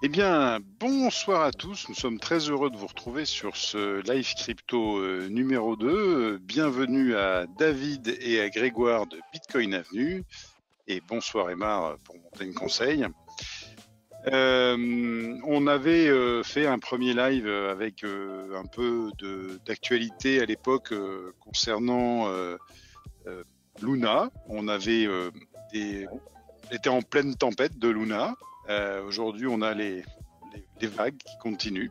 Eh bien, bonsoir à tous. Nous sommes très heureux de vous retrouver sur ce live crypto numéro 2. Bienvenue à David et à Grégoire de Bitcoin Avenue. Et bonsoir Emma pour Montagne Conseil. On avait fait un premier live avec un peu d'actualité à l'époque concernant Luna. On avait était en pleine tempête de Luna. Aujourd'hui, on a les vagues qui continuent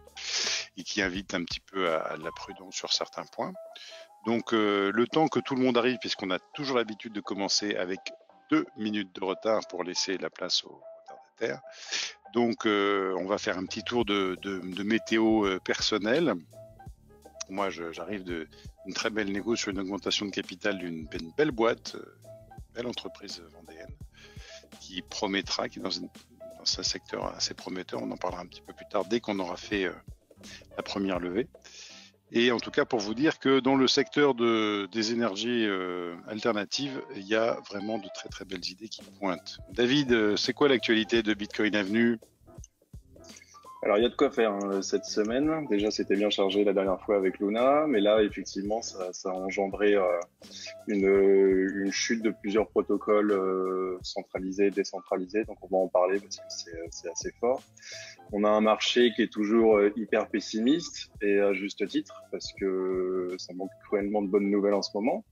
et qui invitent un petit peu à la prudence sur certains points. Donc, le temps que tout le monde arrive, puisqu'on a toujours l'habitude de commencer avec 2 minutes de retard pour laisser la place aux retardataires. Donc, on va faire un petit tour de météo personnelle. Moi, j'arrive d'une très belle négo sur une augmentation de capital d'une belle boîte, une belle entreprise vendéenne, qui promettra, qui est dans un secteur assez prometteur. On en parlera un petit peu plus tard dès qu'on aura fait la première levée. Et en tout cas, pour vous dire que dans le secteur des énergies alternatives, il y a vraiment de très très belles idées qui pointent. David, c'est quoi l'actualité de Bitcoin Avenue ? Alors, il y a de quoi faire cette semaine. Déjà, c'était bien chargé la dernière fois avec Luna, mais là, effectivement, ça a engendré une chute de plusieurs protocoles centralisés et décentralisés. Donc, on va en parler parce que c'est assez fort. On a un marché qui est toujours hyper pessimiste et à juste titre parce que ça manque cruellement de bonnes nouvelles en ce moment.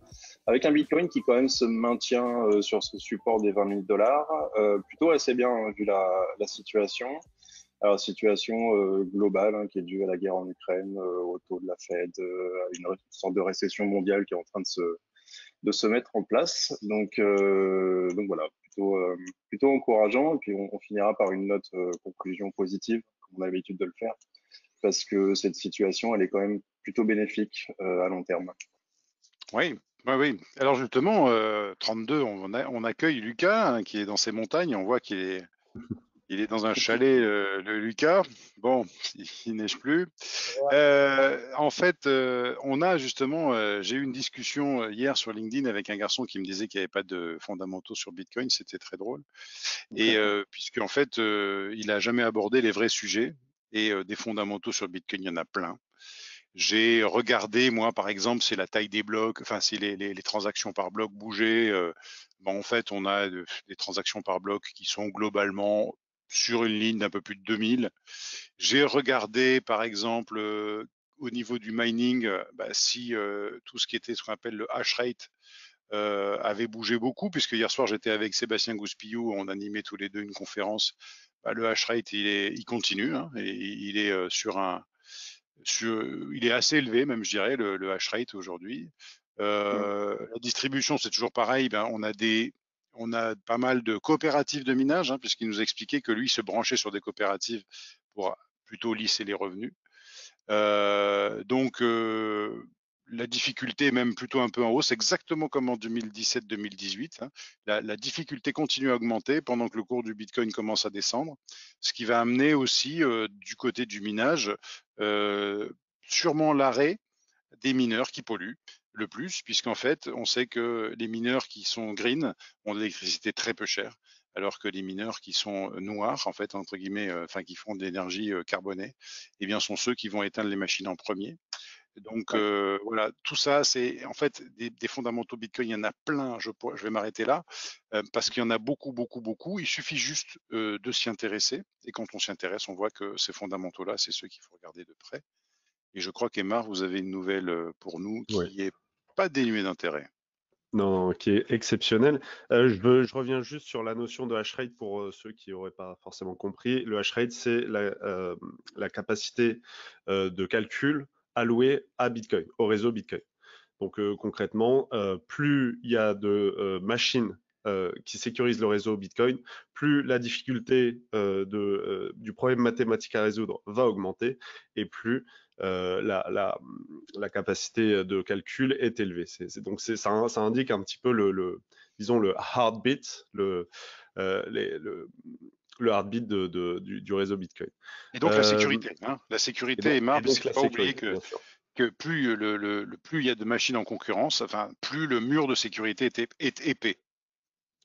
Avec un Bitcoin qui quand même se maintient sur ce support des 20 000 $, plutôt assez bien vu la situation. Alors, situation globale qui est due à la guerre en Ukraine, au taux de la Fed, à une sorte de récession mondiale qui est en train de se mettre en place. Donc voilà, plutôt encourageant. Et puis, on finira par une note conclusion positive, comme on a l'habitude de le faire, parce que cette situation, elle est quand même plutôt bénéfique à long terme. Oui. Oui. Alors justement, 32, on accueille Lucas qui est dans ces montagnes. On voit qu'il est dans un chalet de Lucas. Bon, il neige plus. En fait, on a justement, j'ai eu une discussion hier sur LinkedIn avec un garçon qui me disait qu'il n'y avait pas de fondamentaux sur Bitcoin. C'était très drôle. Et puisque en fait, il a jamais abordé les vrais sujets et des fondamentaux sur Bitcoin, il y en a plein. J'ai regardé, moi, par exemple, c'est la taille des blocs, enfin, si les transactions par bloc bougeaient. En fait, on a des transactions par bloc qui sont globalement sur une ligne d'un peu plus de 2000. J'ai regardé, par exemple, au niveau du mining, si tout ce qui était ce qu'on appelle le hash rate avait bougé beaucoup, puisque hier soir, j'étais avec Sébastien Gouspillou, on animait tous les deux une conférence. Le hash rate, il continue, hein, et il est il est assez élevé, même je dirais, le hash rate aujourd'hui. La distribution, c'est toujours pareil. On a pas mal de coopératives de minage, hein, puisqu'il nous expliquait que lui se branchait sur des coopératives pour plutôt lisser les revenus. La difficulté est même plutôt un peu en hausse, exactement comme en 2017-2018. Hein. La difficulté continue à augmenter pendant que le cours du Bitcoin commence à descendre, ce qui va amener aussi du côté du minage sûrement l'arrêt des mineurs qui polluent le plus, puisqu'en fait, on sait que les mineurs qui sont green ont de l'électricité très peu chère, alors que les mineurs qui sont noirs, en fait, entre guillemets, qui font de l'énergie carbonée, eh bien, sont ceux qui vont éteindre les machines en premier. Donc voilà, tout ça, c'est en fait des fondamentaux Bitcoin, il y en a plein, je vais m'arrêter là, parce qu'il y en a beaucoup, beaucoup, beaucoup. Il suffit juste de s'y intéresser. Et quand on s'y intéresse, on voit que ces fondamentaux-là, c'est ceux qu'il faut regarder de près. Et je crois qu'Emma, vous avez une nouvelle pour nous Ouais. qui est pas dénuée d'intérêt. Non, qui est exceptionnel. Je reviens juste sur la notion de hash rate pour ceux qui n'auraient pas forcément compris. Le hash rate, c'est la capacité de calcul allouée à Bitcoin, au réseau Bitcoin. Donc concrètement, plus il y a de machines qui sécurisent le réseau Bitcoin, plus la difficulté du problème mathématique à résoudre va augmenter et plus la capacité de calcul est élevée. Donc ça indique un petit peu disons le heartbeat, le heartbeat du réseau Bitcoin. Et donc la sécurité, hein. La sécurité, Emma, parce qu'il ne faut pas oublier que plus plus il y a de machines en concurrence, enfin plus le mur de sécurité est épais.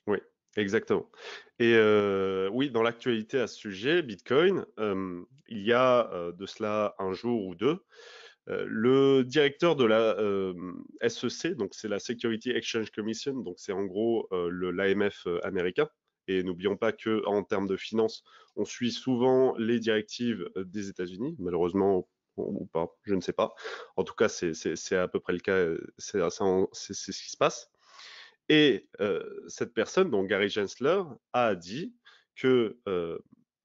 Oui, Exactement. Et oui, dans l'actualité à ce sujet, Bitcoin, il y a de cela un jour ou deux, le directeur de la SEC, donc c'est la Security Exchange Commission, donc c'est en gros l'AMF américain. Et n'oublions pas que en termes de finance, on suit souvent les directives des États-Unis, malheureusement ou pas, je ne sais pas. En tout cas, c'est à peu près le cas, c'est ce qui se passe. Et cette personne, donc Gary Gensler, a dit que,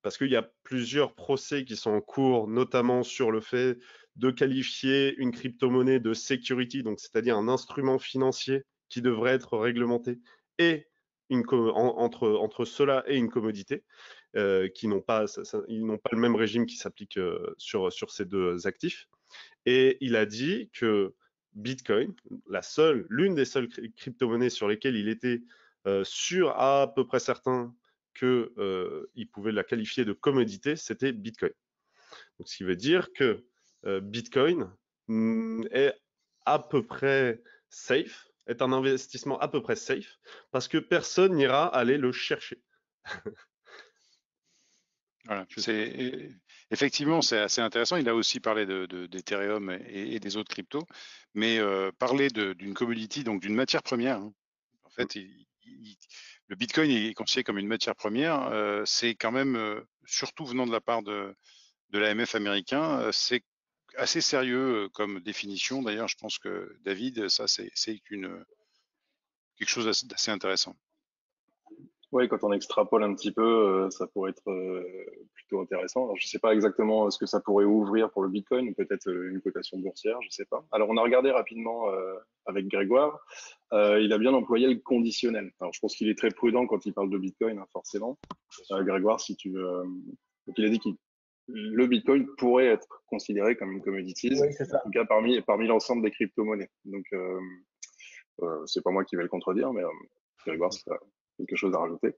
parce qu'il y a plusieurs procès qui sont en cours, notamment sur le fait de qualifier une crypto-monnaie de security, donc c'est-à-dire un instrument financier qui devrait être réglementé, et entre cela et une commodité, qui n'ont pas, ils n'ont pas le même régime qui s'applique sur ces deux actifs. Et il a dit que Bitcoin, l'une des seules crypto-monnaies sur lesquelles il était sûr à peu près certain qu'il pouvait la qualifier de commodité, c'était Bitcoin. Donc, ce qui veut dire que Bitcoin est à peu près safe, est un investissement à peu près safe, parce que personne n'ira aller le chercher. Voilà, effectivement, c'est assez intéressant. Il a aussi parlé d'Ethereum et des autres cryptos, mais parler d'une commodity, donc d'une matière première. Hein. En fait, le Bitcoin est considéré comme une matière première. C'est quand même, surtout venant de la part de l'AMF américain, c'est assez sérieux comme définition. D'ailleurs, je pense que David, ça, c'est quelque chose d'assez intéressant. Oui, quand on extrapole un petit peu, ça pourrait être plutôt intéressant. Alors, je ne sais pas exactement ce que ça pourrait ouvrir pour le Bitcoin, ou peut-être une cotation boursière, je ne sais pas. Alors, on a regardé rapidement avec Grégoire. Il a bien employé le conditionnel. Alors, je pense qu'il est très prudent quand il parle de Bitcoin, hein, forcément. Grégoire, si tu veux. Donc, il a dit que le Bitcoin pourrait être considéré comme une commodity, Oui, c'est ça. en tout cas parmi l'ensemble des crypto-monnaies. Donc, c'est pas moi qui vais le contredire, mais Grégoire, c'est quelque chose à rajouter.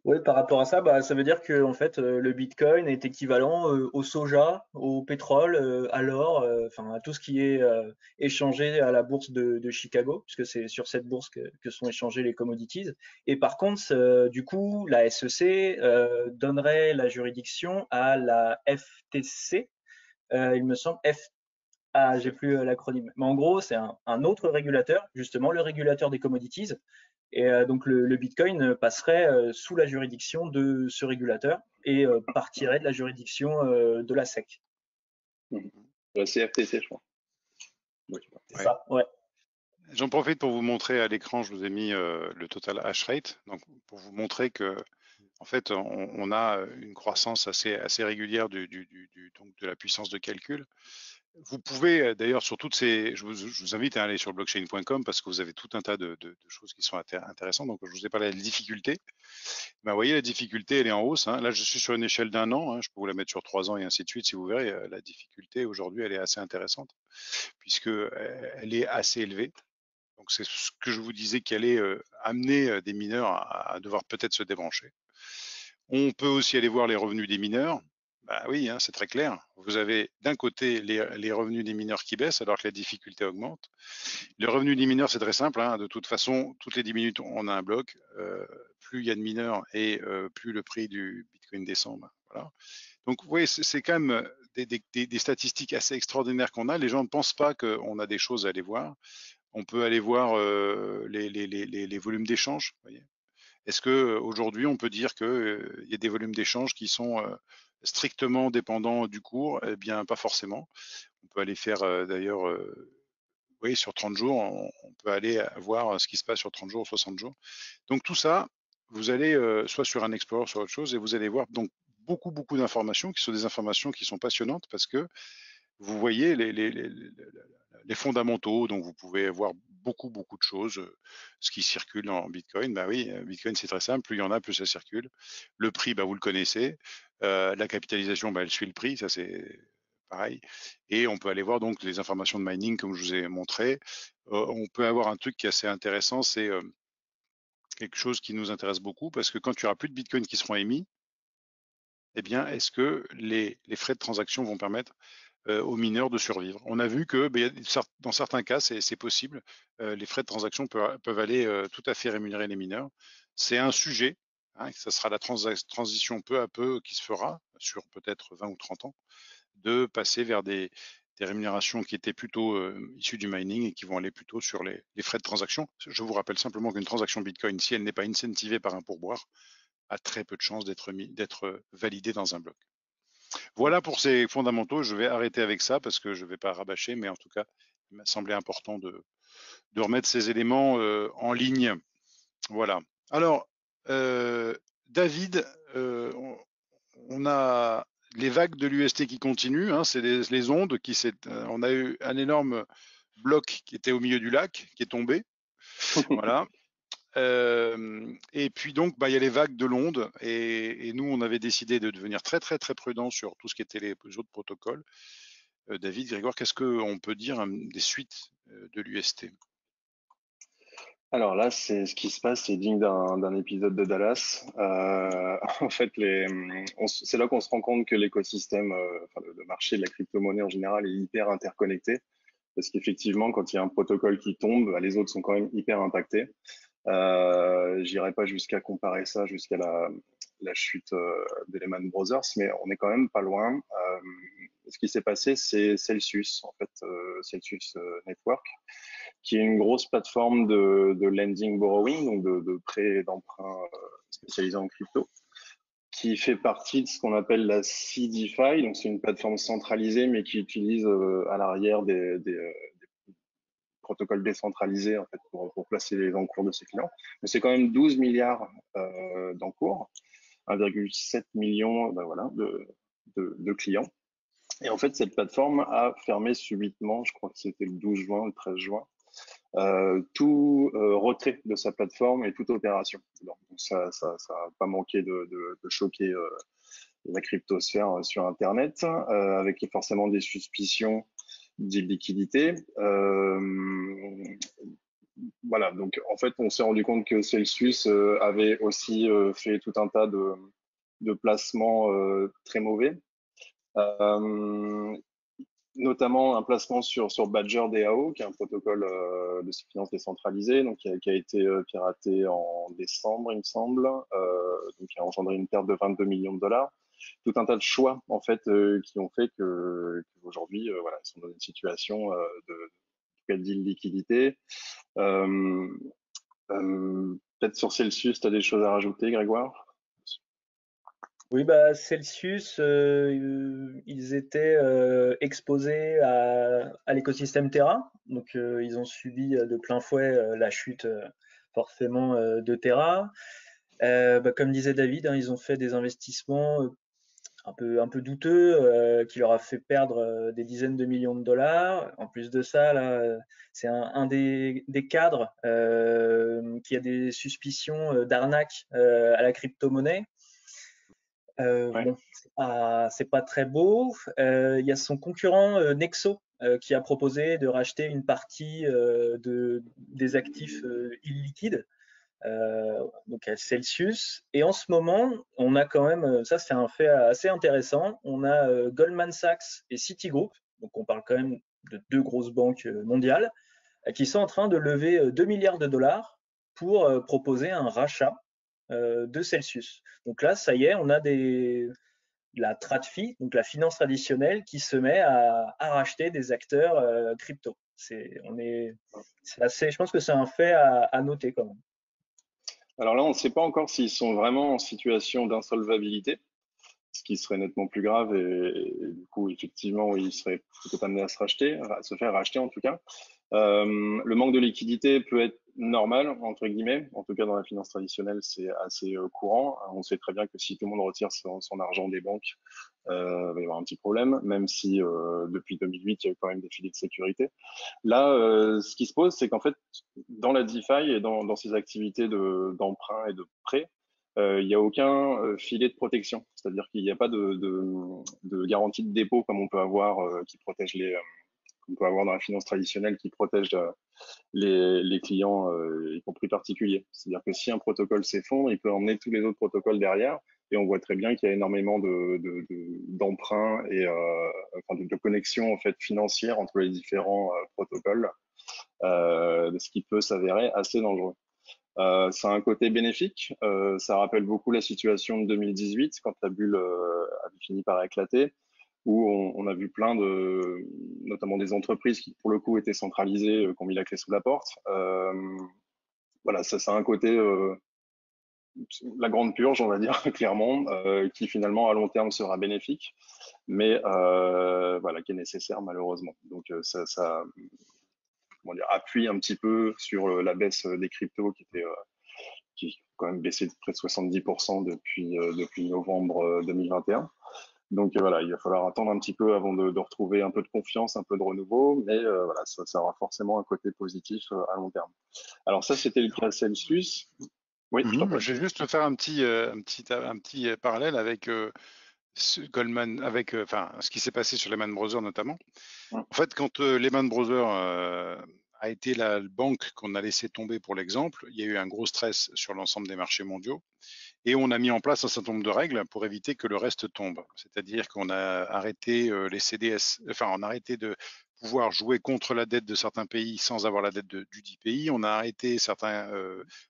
Oui, par rapport à ça, bah, ça veut dire que en fait, le Bitcoin est équivalent au soja, au pétrole, à l'or, enfin à tout ce qui est échangé à la bourse de Chicago, puisque c'est sur cette bourse que sont échangées les commodities. Et par contre, du coup, la SEC donnerait la juridiction à la FTC, il me semble, ah, j'ai plus l'acronyme. Mais en gros, c'est un autre régulateur, justement le régulateur des commodities. Et donc le Bitcoin passerait sous la juridiction de ce régulateur et partirait de la juridiction de la SEC. La CFTC, je crois. C'est ça, ouais. J'en profite pour vous montrer à l'écran, je vous ai mis le total hash rate, donc pour vous montrer que en fait on a une croissance assez régulière donc de la puissance de calcul. Vous pouvez d'ailleurs sur toutes ces, je vous invite à aller sur blockchain.com parce que vous avez tout un tas de choses qui sont intéressantes. Donc je vous ai parlé de la difficulté. Ben, vous voyez la difficulté, elle est en hausse. Hein. Là je suis sur une échelle d'un an. Hein. Je peux vous la mettre sur 3 ans et ainsi de suite si vous verrez. La difficulté aujourd'hui elle est assez intéressante puisque elle est assez élevée. Donc c'est ce que je vous disais qui allait amener des mineurs à devoir peut-être se débrancher. On peut aussi aller voir les revenus des mineurs. Bah oui, hein, c'est très clair. Vous avez d'un côté les revenus des mineurs qui baissent alors que la difficulté augmente. Les revenus des mineurs, c'est très simple. Hein. De toute façon, toutes les 10 minutes, on a un bloc. Plus il y a de mineurs et plus le prix du Bitcoin descend. Bah, voilà. Donc, vous voyez, c'est quand même des statistiques assez extraordinaires qu'on a. Les gens ne pensent pas qu'on a des choses à aller voir. On peut aller voir les volumes d'échange. Est-ce que aujourd'hui on peut dire qu'il y a des volumes d'échange qui sont strictement dépendants du cours? Eh bien, pas forcément. On peut aller faire d'ailleurs, oui, sur 30 jours, on peut aller voir ce qui se passe sur 30 jours ou 60 jours. Donc tout ça, vous allez soit sur un Explorer, soit autre chose, et vous allez voir donc beaucoup d'informations qui sont des informations qui sont passionnantes parce que vous voyez les fondamentaux, donc vous pouvez voir beaucoup de choses, ce qui circule en Bitcoin. Bah oui, Bitcoin c'est très simple, plus il y en a, plus ça circule. Le prix, bah, vous le connaissez. La capitalisation, bah, elle suit le prix, ça c'est pareil. Et on peut aller voir donc les informations de mining comme je vous ai montré. On peut avoir un truc qui est assez intéressant, c'est quelque chose qui nous intéresse beaucoup parce que quand il n'y aura plus de Bitcoin qui seront émis, eh bien, est-ce que les frais de transaction vont permettre aux mineurs de survivre? On a vu que dans certains cas, c'est possible. Les frais de transaction peuvent aller tout à fait rémunérer les mineurs. c'est un sujet, hein, ça sera la transition peu à peu qui se fera sur peut-être 20 ou 30 ans, de passer vers des rémunérations qui étaient plutôt issues du mining et qui vont aller plutôt sur les frais de transaction. Je vous rappelle simplement qu'une transaction Bitcoin, si elle n'est pas incentivée par un pourboire, a très peu de chances d'être validée dans un bloc. Voilà pour ces fondamentaux. Je vais arrêter avec ça parce que je ne vais pas rabâcher, mais en tout cas, il m'a semblé important de remettre ces éléments en ligne. Voilà. Alors, David, on a les vagues de l'UST qui continuent, hein, c'est les ondes on a eu un énorme bloc qui était au milieu du lac, qui est tombé. Voilà. Et puis donc, il y a les vagues de l'onde, et nous, on avait décidé de devenir très très très prudent sur tout ce qui était les autres protocoles. David, Grégoire, qu'est-ce qu'on peut dire des suites de l'UST? Alors là, ce qui se passe, c'est digne d'un épisode de Dallas. En fait, c'est là qu'on se rend compte que l'écosystème, le marché de la crypto-monnaie en général est hyper interconnecté. Parce qu'effectivement, quand il y a un protocole qui tombe, les autres sont quand même hyper impactés. J'irai pas jusqu'à comparer ça jusqu'à la chute des Lehman Brothers, mais on est quand même pas loin. Ce qui s'est passé, c'est Celsius, en fait, Celsius Network, qui est une grosse plateforme de lending borrowing, donc de prêt et d'emprunt spécialisé en crypto, qui fait partie de ce qu'on appelle la CDFI, donc c'est une plateforme centralisée, mais qui utilise à l'arrière des protocoles décentralisés en fait, pour placer les encours de ses clients. Mais c'est quand même 12 milliards d'encours, 1,7 million voilà, de clients. Et en fait, cette plateforme a fermé subitement, je crois que c'était le 12 juin, le 13 juin, tout retrait de sa plateforme et toute opération. Donc ça n'a pas manqué de choquer la cryptosphère sur Internet, avec forcément des suspicions d'illiquidité. Voilà, donc en fait, on s'est rendu compte que Celsius avait aussi fait tout un tas de placements très mauvais. Notamment un placement sur Badger DAO, qui est un protocole de finance décentralisée, donc qui a été piraté en décembre, il me semble, donc qui a engendré une perte de 22 millions de dollars. Tout un tas de choix en fait qui ont fait qu'aujourd'hui, voilà, ils sont dans une situation d'illiquidité. Peut-être sur Celsius, tu as des choses à rajouter, Grégoire? Oui, Celsius, ils étaient exposés à l'écosystème Terra, donc ils ont subi de plein fouet la chute forcément de Terra. Comme disait David, hein, ils ont fait des investissements un peu douteux qui leur a fait perdre des dizaines de millions de dollars. En plus de ça, là, c'est un des cadres qui a des suspicions d'arnaque à la crypto-monnaie. Ouais. Bon, c'est pas très beau. Il y a son concurrent Nexo qui a proposé de racheter une partie des actifs illiquides, donc à Celsius. Et en ce moment, on a quand même, ça c'est un fait assez intéressant, on a Goldman Sachs et Citigroup, donc on parle quand même de deux grosses banques mondiales, qui sont en train de lever 2 milliards de dollars pour proposer un rachat de Celsius. Donc là, ça y est, on a la TradFi, donc la finance traditionnelle, qui se met à racheter des acteurs crypto. Je pense que c'est un fait à noter quand même. Alors là, on ne sait pas encore s'ils sont vraiment en situation d'insolvabilité, ce qui serait nettement plus grave et du coup, effectivement, ils seraient plutôt amenés à se faire racheter en tout cas. Le manque de liquidité peut être normal, entre guillemets. En tout cas, dans la finance traditionnelle, c'est assez courant. On sait très bien que si tout le monde retire son argent des banques, il va y avoir un petit problème, même si depuis 2008, il y a eu quand même des filets de sécurité. Là, ce qui se pose, c'est qu'en fait, dans la DeFi et dans ces activités d'emprunt et de prêt, il n'y a aucun filet de protection. C'est-à-dire qu'il n'y a pas de garantie de dépôt comme on peut avoir qui protège qu'on peut avoir dans la finance traditionnelle qui protège les clients, y compris particuliers. C'est-à-dire que si un protocole s'effondre, il peut emmener tous les autres protocoles derrière. Et on voit très bien qu'il y a énormément d'emprunts et de connexions en fait financières entre les différents protocoles, ce qui peut s'avérer assez dangereux. Ça a un côté bénéfique. Ça rappelle beaucoup la situation de 2018 quand la bulle avait fini par éclater, où on a vu plein de, notamment des entreprises qui pour le coup étaient centralisées, qui ont mis la clé sous la porte. Voilà, ça a un côté la grande purge, on va dire clairement, qui finalement à long terme sera bénéfique, mais voilà, qui est nécessaire malheureusement. Donc ça comment dire, appuie un petit peu sur la baisse des cryptos qui a quand même baissé de près de 70% depuis novembre 2021. Donc voilà, il va falloir attendre un petit peu avant de retrouver un peu de confiance, un peu de renouveau, mais voilà, ça aura forcément un côté positif à long terme. Alors ça, c'était le cas Celsius. Oui, je t'en prie. Je vais juste faire un petit parallèle avec Goldman, avec enfin ce qui s'est passé sur Lehman Brothers notamment. En fait, quand Lehman Brothers a été la banque qu'on a laissé tomber pour l'exemple, il y a eu un gros stress sur l'ensemble des marchés mondiaux et on a mis en place un certain nombre de règles pour éviter que le reste tombe. C'est-à-dire qu'on a arrêté les CDS, enfin on a arrêté de pouvoir jouer contre la dette de certains pays sans avoir la dette du dit pays. On a arrêté certains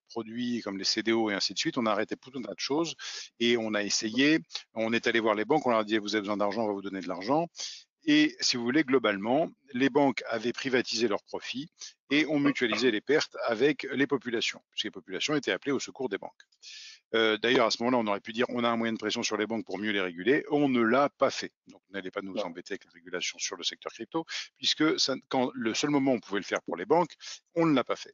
produits comme les CDO et ainsi de suite. On a arrêté tout un tas de choses et on a essayé. On est allé voir les banques. On leur a dit vous avez besoin d'argent, on va vous donner de l'argent. Et si vous voulez, globalement, les banques avaient privatisé leurs profits et ont mutualisé les pertes avec les populations, puisque les populations étaient appelées au secours des banques. D'ailleurs, à ce moment-là, on aurait pu dire on a un moyen de pression sur les banques pour mieux les réguler. On ne l'a pas fait. Donc, n'allez pas nous embêter avec la régulation sur le secteur crypto, puisque quand le seul moment où on pouvait le faire pour les banques, on ne l'a pas fait.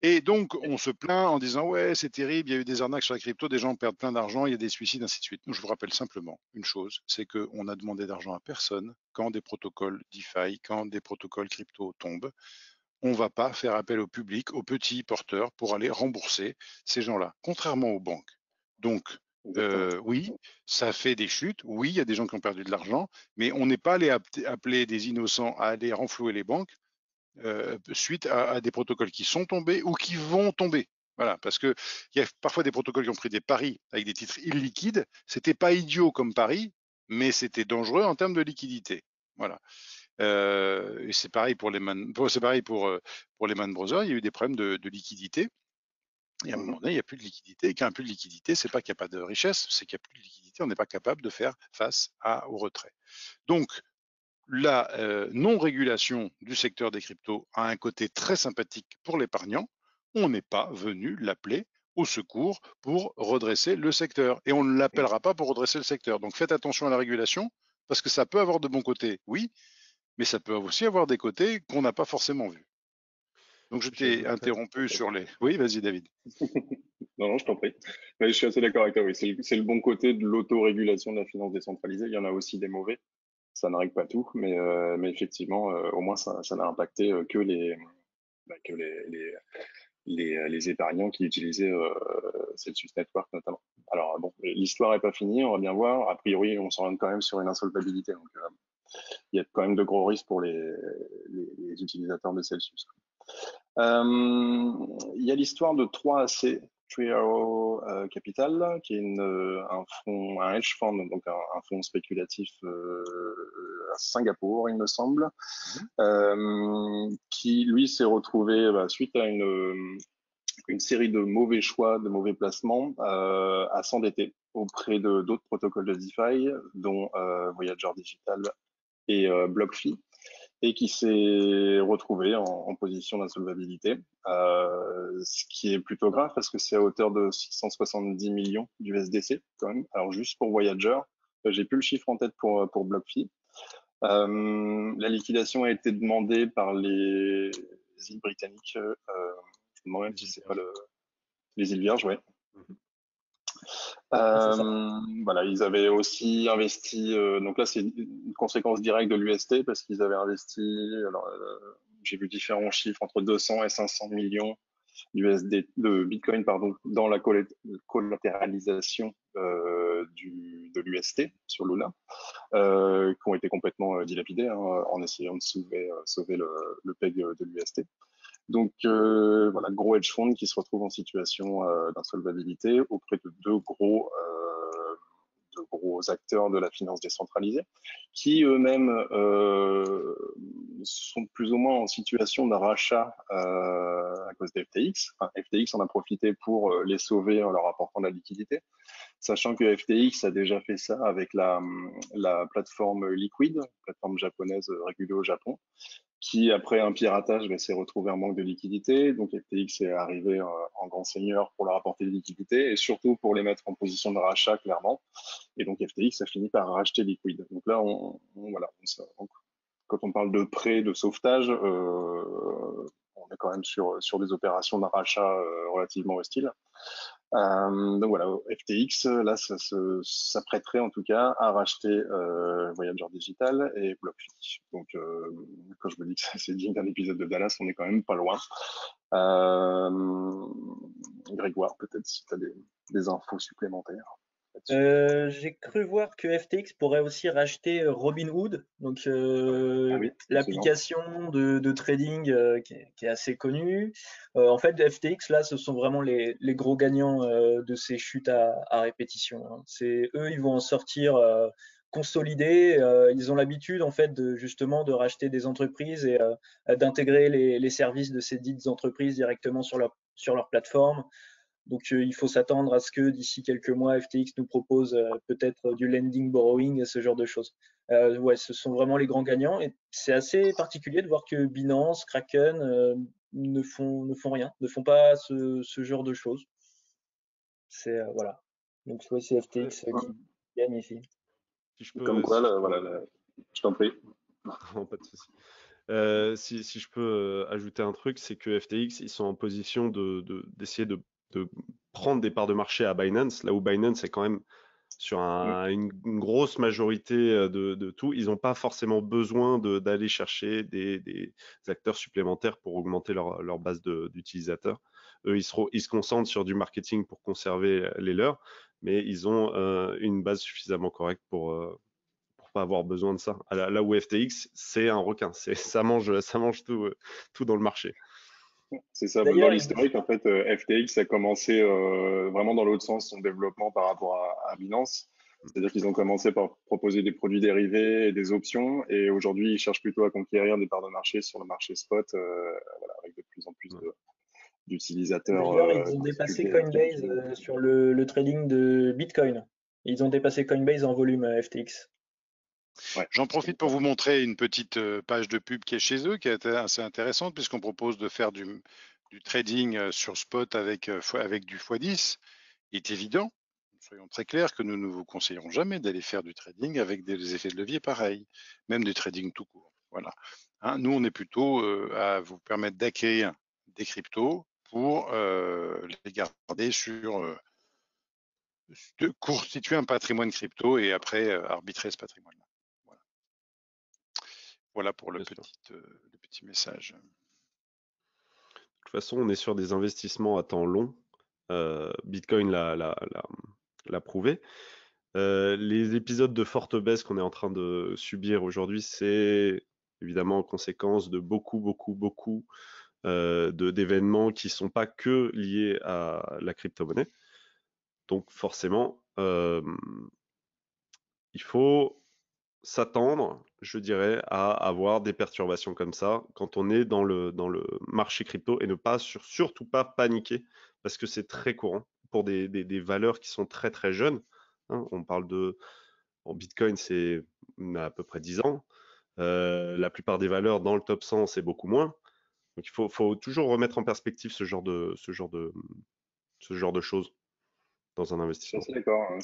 Et donc, on se plaint en disant ouais, c'est terrible, il y a eu des arnaques sur la crypto, des gens perdent plein d'argent, il y a des suicides, ainsi de suite. Je vous rappelle simplement une chose, c'est qu'on a demandé d'argent à personne quand des protocoles DeFi, quand des protocoles crypto tombent. On ne va pas faire appel au public, aux petits porteurs pour aller rembourser ces gens-là, contrairement aux banques. Donc, oui, ça fait des chutes, oui, il y a des gens qui ont perdu de l'argent, mais on n'est pas allé appeler des innocents à aller renflouer les banques suite à des protocoles qui sont tombés ou qui vont tomber. Voilà, parce que il y a parfois des protocoles qui ont pris des paris avec des titres illiquides. C'était pas idiot comme pari, mais c'était dangereux en termes de liquidité. Voilà. Et c'est pareil pour c'est pareil pour Lehman Brothers. Il y a eu des problèmes de liquidité. Et à un moment donné, il n'y a plus de liquidité. Et quand il n'y a plus de liquidité, c'est pas qu'il n'y a pas de richesse, c'est qu'il n'y a plus de liquidité. On n'est pas capable de faire face au retrait. Donc, la non-régulation du secteur des cryptos a un côté très sympathique pour l'épargnant. On n'est pas venu l'appeler au secours pour redresser le secteur. Et on ne l'appellera pas pour redresser le secteur. Donc faites attention à la régulation, parce que ça peut avoir de bons côtés, oui, mais ça peut aussi avoir des côtés qu'on n'a pas forcément vus. Donc je t'ai interrompu sur les... Oui, vas-y David. Non, je t'en prie. Mais je suis assez d'accord avec toi, oui. C'est le bon côté de l'autorégulation de la finance décentralisée. Il y en a aussi des mauvais. Ça ne règle pas tout, mais effectivement, au moins, ça n'a impacté que les épargnants qui utilisaient Celsius Network notamment. Alors bon, l'histoire n'est pas finie, on va bien voir. A priori, on s'oriente quand même sur une insolvabilité, donc il y a quand même de gros risques pour les utilisateurs de Celsius. Il y a l'histoire de 3AC, Three Arrow Capital, qui est un hedge fund, donc un fonds spéculatif à Singapour, il me semble, qui lui s'est retrouvé suite à une série de mauvais choix, de mauvais placements, à s'endetter auprès de d'autres protocoles de DeFi, dont Voyager Digital et BlockFi, et qui s'est retrouvé en position d'insolvabilité, ce qui est plutôt grave parce que c'est à hauteur de 670 millions d'USDC quand même. Alors juste pour Voyager, j'ai plus le chiffre en tête pour BlockFi. La liquidation a été demandée par les îles britanniques. Je me demande même si c'est pas les îles Vierges, ouais. Voilà, ils avaient aussi investi, donc là c'est une conséquence directe de l'UST parce qu'ils avaient investi, alors j'ai vu différents chiffres entre 200 et 500 millions de Bitcoin pardon, dans la collatéralisation de l'UST sur Luna, qui ont été complètement dilapidés en essayant de sauver le peg de l'UST. Donc voilà, gros hedge fund qui se retrouve en situation d'insolvabilité auprès de deux gros acteurs de la finance décentralisée, qui eux-mêmes sont plus ou moins en situation de rachat à cause des FTX. Enfin, FTX en a profité pour les sauver en leur apportant de la liquidité, sachant que FTX a déjà fait ça avec la plateforme Liquid, plateforme japonaise régulée au Japon, qui, après un piratage, s'est retrouvé en manque de liquidité. Donc, FTX est arrivé en grand seigneur pour leur apporter des liquidités et surtout pour les mettre en position de rachat, clairement. Et donc, FTX a fini par racheter Liquid. Donc là, quand on parle de prêt, de sauvetage, on est quand même sur des opérations de rachat relativement hostiles. Donc voilà, FTX, là, ça s'apprêterait en tout cas à racheter Voyager Digital et BlockFi. Donc, quand je me dis que c'est digne d'un épisode de Dallas, on est quand même pas loin. Grégoire, peut-être si tu as des infos supplémentaires. J'ai cru voir que FTX pourrait aussi racheter Robinhood, donc oui, l'application de trading qui est assez connue. En fait, FTX, là, ce sont vraiment les gros gagnants de ces chutes à répétition, hein. C'est eux, ils vont en sortir consolidés. Ils ont l'habitude, en fait, justement de racheter des entreprises et d'intégrer les services de ces dites entreprises directement sur leur plateforme. Donc, il faut s'attendre à ce que d'ici quelques mois, FTX nous propose peut-être du lending borrowing et ce genre de choses. Ouais, ce sont vraiment les grands gagnants et c'est assez particulier de voir que Binance, Kraken ne font rien, ne font pas ce genre de choses. C'est voilà. Donc, ouais, c'est FTX qui gagne ici. Si je peux, Comme quoi, je t'en prie. Non, pas de souci. Si je peux ajouter un truc, c'est que FTX, ils sont en position d'essayer de prendre des parts de marché à Binance, là où Binance est quand même sur une grosse majorité de tout. Ils n'ont pas forcément besoin d'aller chercher des acteurs supplémentaires pour augmenter leur base d'utilisateurs. Eux, ils se concentrent sur du marketing pour conserver les leurs, mais ils ont une base suffisamment correcte pour pas avoir besoin de ça. Là où FTX, c'est un requin, ça mange tout dans le marché. C'est ça. Dans l'historique, en fait, FTX a commencé vraiment dans l'autre sens son développement par rapport à Binance. C'est-à-dire qu'ils ont commencé par proposer des produits dérivés et des options, et aujourd'hui, ils cherchent plutôt à conquérir des parts de marché sur le marché spot, avec de plus en plus d'utilisateurs. D'ailleurs, ils ont dépassé Coinbase sur le trading de Bitcoin. Ils ont dépassé Coinbase en volume FTX. Ouais. J'en profite pour vous montrer une petite page de pub qui est chez eux, qui est assez intéressante, puisqu'on propose de faire du trading sur spot avec du x10. Il est évident, soyons très clairs, que nous ne vous conseillerons jamais d'aller faire du trading avec des effets de levier pareils, même du trading tout court. Voilà. Hein, nous, on est plutôt à vous permettre d'acquérir des cryptos pour les garder de constituer un patrimoine crypto et après arbitrer ce patrimoine-là. Voilà pour le petit message. De toute façon, on est sur des investissements à temps long. Bitcoin l'a prouvé. Les épisodes de forte baisse qu'on est en train de subir aujourd'hui, c'est évidemment en conséquence de beaucoup d'événements qui ne sont pas que liés à la crypto-monnaie. Donc forcément, il faut s'attendre, je dirais, à avoir des perturbations comme ça quand on est dans le marché crypto et ne pas surtout pas paniquer parce que c'est très courant pour des valeurs qui sont très très jeunes. Hein. On parle en Bitcoin, c'est à peu près 10 ans. La plupart des valeurs dans le top 100, c'est beaucoup moins. Donc il faut toujours remettre en perspective ce genre de choses dans un Je suis investissement. assez d'accord. Hein.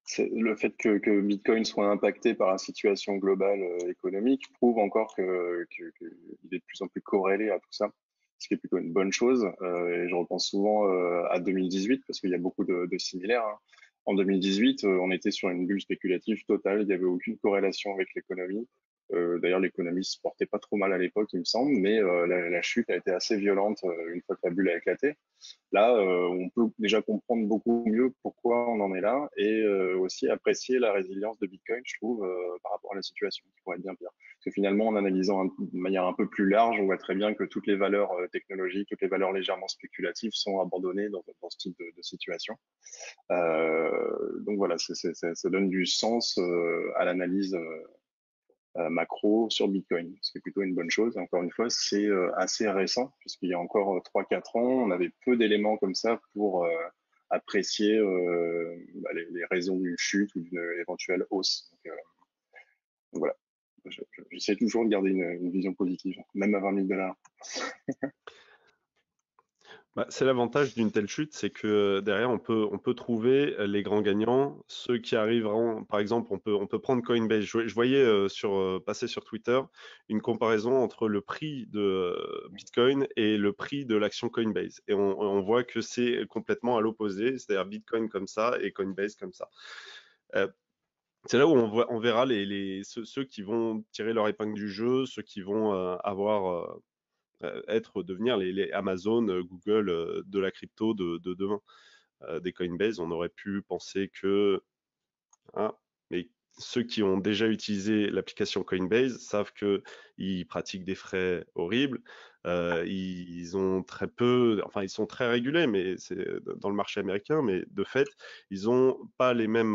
C'est le fait que Bitcoin soit impacté par la situation globale économique prouve encore qu'il est de plus en plus corrélé à tout ça, ce qui est plutôt une bonne chose. Et je repense souvent à 2018 parce qu'il y a beaucoup de similaires. Hein. En 2018, on était sur une bulle spéculative totale. Il n'y avait aucune corrélation avec l'économie. D'ailleurs, l'économie se portait pas trop mal à l'époque, il me semble, mais la chute a été assez violente une fois que la bulle a éclaté. Là, on peut déjà comprendre beaucoup mieux pourquoi on en est là et aussi apprécier la résilience de Bitcoin, je trouve, par rapport à la situation qui pourrait être bien pire. Parce que finalement, en analysant de manière un peu plus large, on voit très bien que toutes les valeurs technologiques, toutes les valeurs légèrement spéculatives sont abandonnées dans ce type de situation. Donc voilà, ça donne du sens à l'analyse macro sur Bitcoin, ce qui est plutôt une bonne chose. Encore une fois, c'est assez récent, puisqu'il y a encore 3-4 ans, on avait peu d'éléments comme ça pour apprécier les raisons d'une chute ou d'une éventuelle hausse. Donc voilà, j'essaie toujours de garder une vision positive, même à 20 000 $. Bah, c'est l'avantage d'une telle chute, c'est que derrière, on peut trouver les grands gagnants, ceux qui arriveront, par exemple, on peut prendre Coinbase. Je voyais passer sur Twitter une comparaison entre le prix de Bitcoin et le prix de l'action Coinbase. Et on voit que c'est complètement à l'opposé, c'est-à-dire Bitcoin comme ça et Coinbase comme ça. C'est là où on verra ceux qui vont tirer leur épingle du jeu, ceux qui vont devenir les Amazon, Google de la crypto de demain. Des Coinbase, on aurait pu penser que, hein, mais ceux qui ont déjà utilisé l'application Coinbase savent qu'ils pratiquent des frais horribles. Ils ont très peu, enfin ils sont très régulés, mais c'est dans le marché américain. Mais de fait, ils n'ont pas les mêmes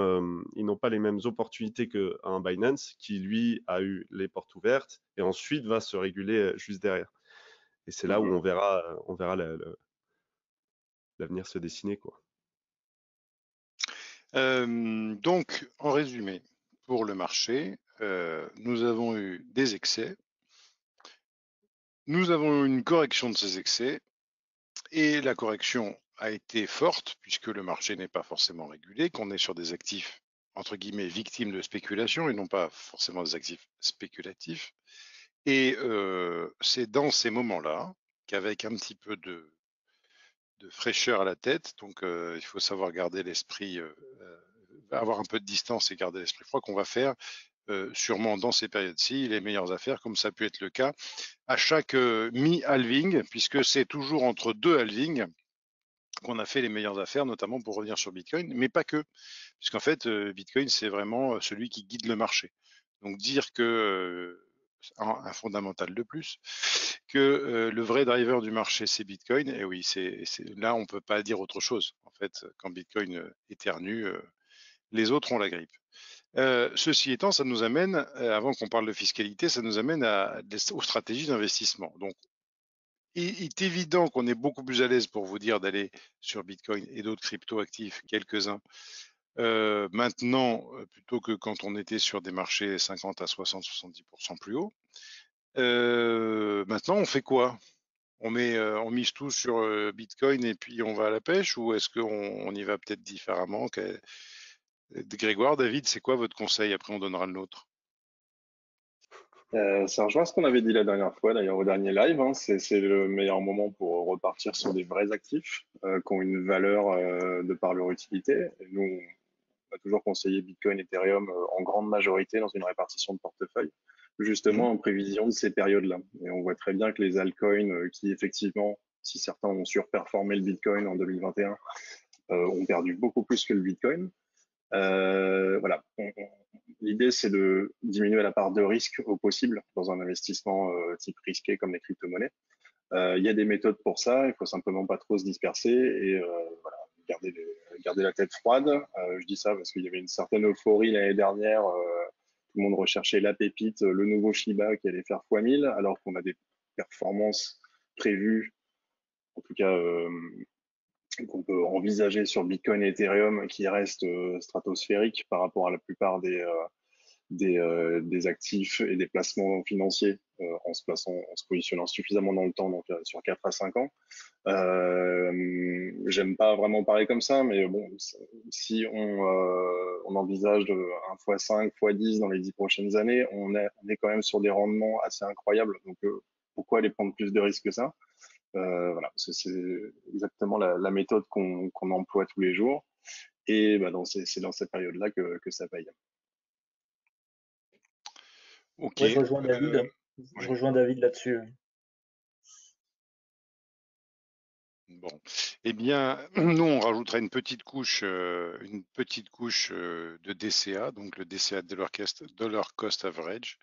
opportunités qu'un Binance qui lui a eu les portes ouvertes et ensuite va se réguler juste derrière. Et c'est là où on verra l'avenir se dessiner, quoi. Donc, en résumé, pour le marché, nous avons eu des excès, nous avons eu une correction de ces excès, et la correction a été forte puisque le marché n'est pas forcément régulé, qu'on est sur des actifs entre guillemets victimes de spéculation et non pas forcément des actifs spéculatifs. Et c'est dans ces moments-là qu'avec un petit peu de fraîcheur à la tête, donc il faut savoir garder l'esprit, avoir un peu de distance et garder l'esprit froid, qu'on va faire sûrement dans ces périodes-ci les meilleures affaires, comme ça peut être le cas à chaque mi-halving, puisque c'est toujours entre deux halvings qu'on a fait les meilleures affaires, notamment pour revenir sur Bitcoin, mais pas que, puisqu'en fait, Bitcoin, c'est vraiment celui qui guide le marché. Donc dire que, un fondamental de plus, que le vrai driver du marché, c'est Bitcoin, et oui, là, on ne peut pas dire autre chose. En fait, quand Bitcoin éternue, les autres ont la grippe. Ceci étant, ça nous amène, avant qu'on parle de fiscalité, ça nous amène aux stratégies d'investissement. Donc, il est évident qu'on est beaucoup plus à l'aise pour vous dire d'aller sur Bitcoin et d'autres crypto-actifs, quelques-uns, maintenant, plutôt que quand on était sur des marchés 50 à 60, 70% plus haut. Maintenant, on fait quoi? On mise tout sur Bitcoin et puis on va à la pêche, ou est-ce qu'on y va peut-être différemment? Grégoire, David, c'est quoi votre conseil? Après, on donnera le nôtre. Ça rejoint ce qu'on avait dit la dernière fois, d'ailleurs au dernier live. Hein. C'est le meilleur moment pour repartir sur des vrais actifs qui ont une valeur de par leur utilité. Et nous, on a toujours conseillé Bitcoin, Ethereum en grande majorité dans une répartition de portefeuille, justement en prévision de ces périodes-là. Et on voit très bien que les altcoins qui effectivement, si certains ont surperformé le Bitcoin en 2021, ont perdu beaucoup plus que le Bitcoin. Voilà. L'idée, c'est de diminuer la part de risque au possible dans un investissement type risqué comme les crypto-monnaies. Il y a des méthodes pour ça. Il faut simplement pas trop se disperser et voilà, garder la tête froide. Je dis ça parce qu'il y avait une certaine euphorie l'année dernière. Tout le monde recherchait la pépite, le nouveau Shiba qui allait faire x1000, alors qu'on a des performances prévues, en tout cas qu'on peut envisager sur Bitcoin et Ethereum, qui restent stratosphériques par rapport à la plupart des actifs et des placements financiers en se positionnant suffisamment dans le temps, donc sur 4 à 5 ans. J'aime pas vraiment parler comme ça, mais bon, si on envisage un x5, x10 dans les 10 prochaines années, on est quand même sur des rendements assez incroyables. Donc, pourquoi aller prendre plus de risques que ça? Voilà, c'est exactement la méthode qu'on emploie tous les jours. Et bah, c'est dans cette période-là que ça paye. Ok. Ouais, je rejoins David. Je Ouais. rejoins David là-dessus. Bon, eh bien, nous, on rajoutera une petite couche de DCA, donc le DCA Dollar Cost Average.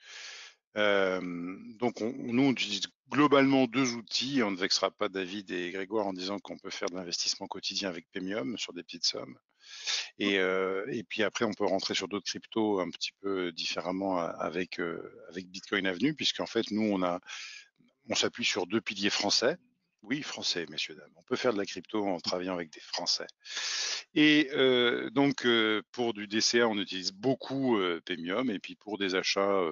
Donc, nous, on utilise globalement deux outils. On ne vexera pas David et Grégoire en disant qu'on peut faire de l'investissement quotidien avec Premium sur des petites sommes. Et puis après, on peut rentrer sur d'autres cryptos un petit peu différemment avec Bitcoin Avenue, puisqu'en fait, nous, on s'appuie sur deux piliers français. Oui, français, messieurs, dames. On peut faire de la crypto en travaillant avec des Français. Et donc, pour du DCA, on utilise beaucoup Premium. Et puis, pour des achats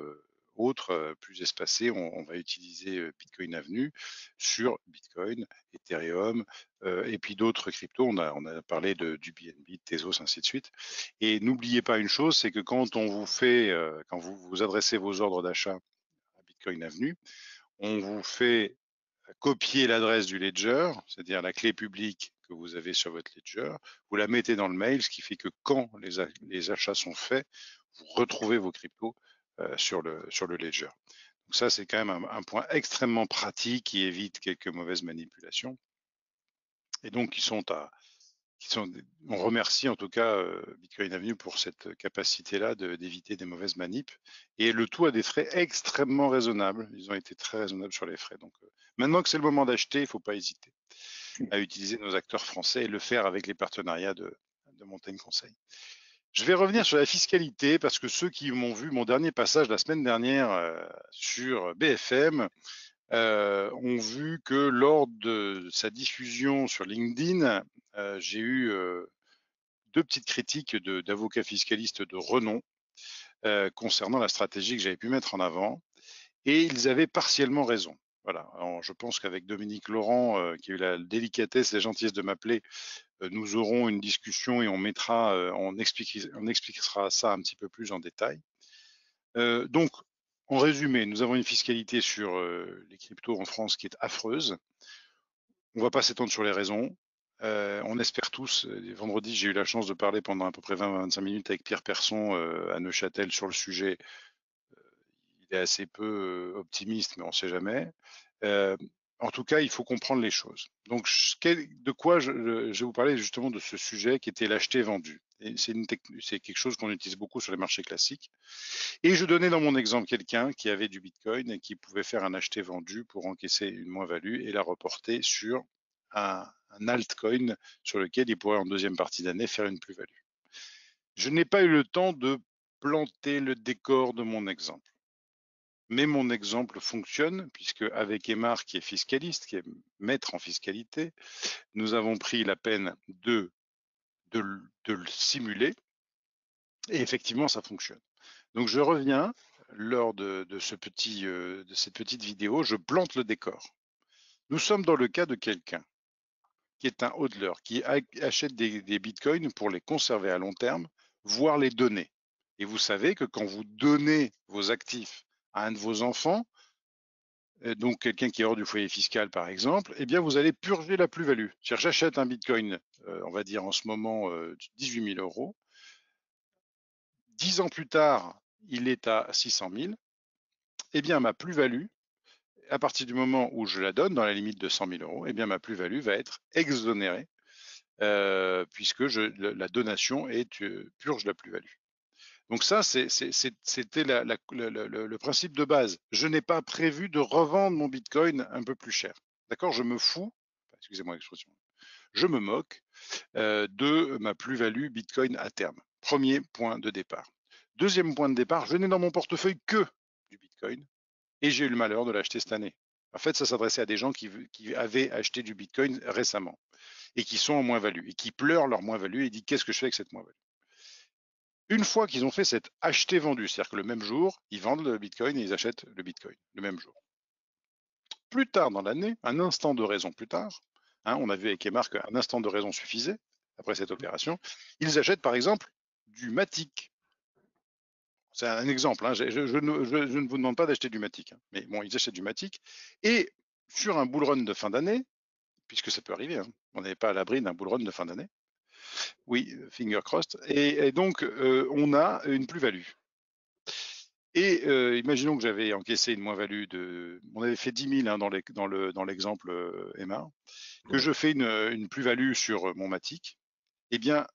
autres, plus espacés, on va utiliser Bitcoin Avenue sur Bitcoin, Ethereum, et puis d'autres cryptos. On a parlé du BNB, de Tezos, ainsi de suite. Et n'oubliez pas une chose, c'est que quand on vous fait, quand vous adressez vos ordres d'achat à Bitcoin Avenue, on vous fait copier l'adresse du ledger, c'est-à-dire la clé publique que vous avez sur votre ledger, vous la mettez dans le mail, ce qui fait que quand les achats sont faits, vous retrouvez vos cryptos sur le ledger. Donc ça, c'est quand même un point extrêmement pratique qui évite quelques mauvaises manipulations. Et donc, on remercie en tout cas Bitcoin Avenue pour cette capacité-là d'éviter des mauvaises manips. Et le tout à des frais extrêmement raisonnables. Ils ont été très raisonnables sur les frais. Donc maintenant que c'est le moment d'acheter, il ne faut pas hésiter à utiliser nos acteurs français et le faire avec les partenariats de Montaigne Conseil. Je vais revenir sur la fiscalité parce que ceux qui m'ont vu mon dernier passage la semaine dernière sur BFM ont vu que lors de sa diffusion sur LinkedIn, j'ai eu deux petites critiques d'avocats fiscalistes de renom concernant la stratégie que j'avais pu mettre en avant, et ils avaient partiellement raison. Voilà. Alors, je pense qu'avec Dominique Laurent, qui a eu la délicatesse et la gentillesse de m'appeler, nous aurons une discussion et on expliquera ça un petit peu plus en détail. Donc, en résumé, nous avons une fiscalité sur les cryptos en France qui est affreuse. On ne va pas s'étendre sur les raisons. On espère tous. Vendredi, j'ai eu la chance de parler pendant à peu près 20-25 minutes avec Pierre Persson à Neuchâtel sur le sujet. Il est assez peu optimiste, mais on ne sait jamais. En tout cas, il faut comprendre les choses. Donc, de quoi je vais vous parler justement de ce sujet qui était l'acheter-vendu. C'est quelque chose qu'on utilise beaucoup sur les marchés classiques. Et je donnais dans mon exemple quelqu'un qui avait du Bitcoin et qui pouvait faire un acheter-vendu pour encaisser une moins-value et la reporter sur un altcoin sur lequel il pourrait en deuxième partie d'année faire une plus-value. Je n'ai pas eu le temps de planter le décor de mon exemple. Mais mon exemple fonctionne puisque avec Emar, qui est fiscaliste, qui est maître en fiscalité, nous avons pris la peine de le simuler et effectivement ça fonctionne. Donc je reviens lors de cette petite vidéo, je plante le décor. Nous sommes dans le cas de quelqu'un qui est un hodler, qui achète des bitcoins pour les conserver à long terme, voire les donner. Et vous savez que quand vous donnez vos actifs à un de vos enfants, donc quelqu'un qui est hors du foyer fiscal par exemple, eh bien vous allez purger la plus-value. C'est-à-dire j'achète un bitcoin, on va dire en ce moment 18 000 euros. 10 ans plus tard, il est à 600 000. Eh bien ma plus-value, à partir du moment où je la donne dans la limite de 100 000 euros, eh bien ma plus-value va être exonérée puisque la donation purge la plus-value. Donc ça, c'était le principe de base. Je n'ai pas prévu de revendre mon Bitcoin un peu plus cher. D'accord? Je me fous, excusez-moi l'expression, je me moque de ma plus-value Bitcoin à terme. Premier point de départ. Deuxième point de départ, je n'ai dans mon portefeuille que du Bitcoin et j'ai eu le malheur de l'acheter cette année. En fait, ça s'adressait à des gens qui avaient acheté du Bitcoin récemment et qui sont en moins-value et qui pleurent leur moins-value et disent qu'est-ce que je fais avec cette moins-value? Une fois qu'ils ont fait cet acheter-vendu, c'est-à-dire que le même jour, ils vendent le Bitcoin et ils achètent le Bitcoin le même jour. Plus tard dans l'année, un instant de raison plus tard, on a vu avec Emar qu'un instant de raison suffisait après cette opération, ils achètent par exemple du Matic. C'est un exemple, je ne vous demande pas d'acheter du Matic, mais bon, ils achètent du Matic et sur un bull run de fin d'année, puisque ça peut arriver, on n'est pas à l'abri d'un bull run de fin d'année, oui, finger crossed, et donc on a une plus-value. Et imaginons que j'avais encaissé une moins-value on avait fait 10 000 hein, dans l'exemple Emma, que je fais une plus-value sur mon Matic. Eh bien,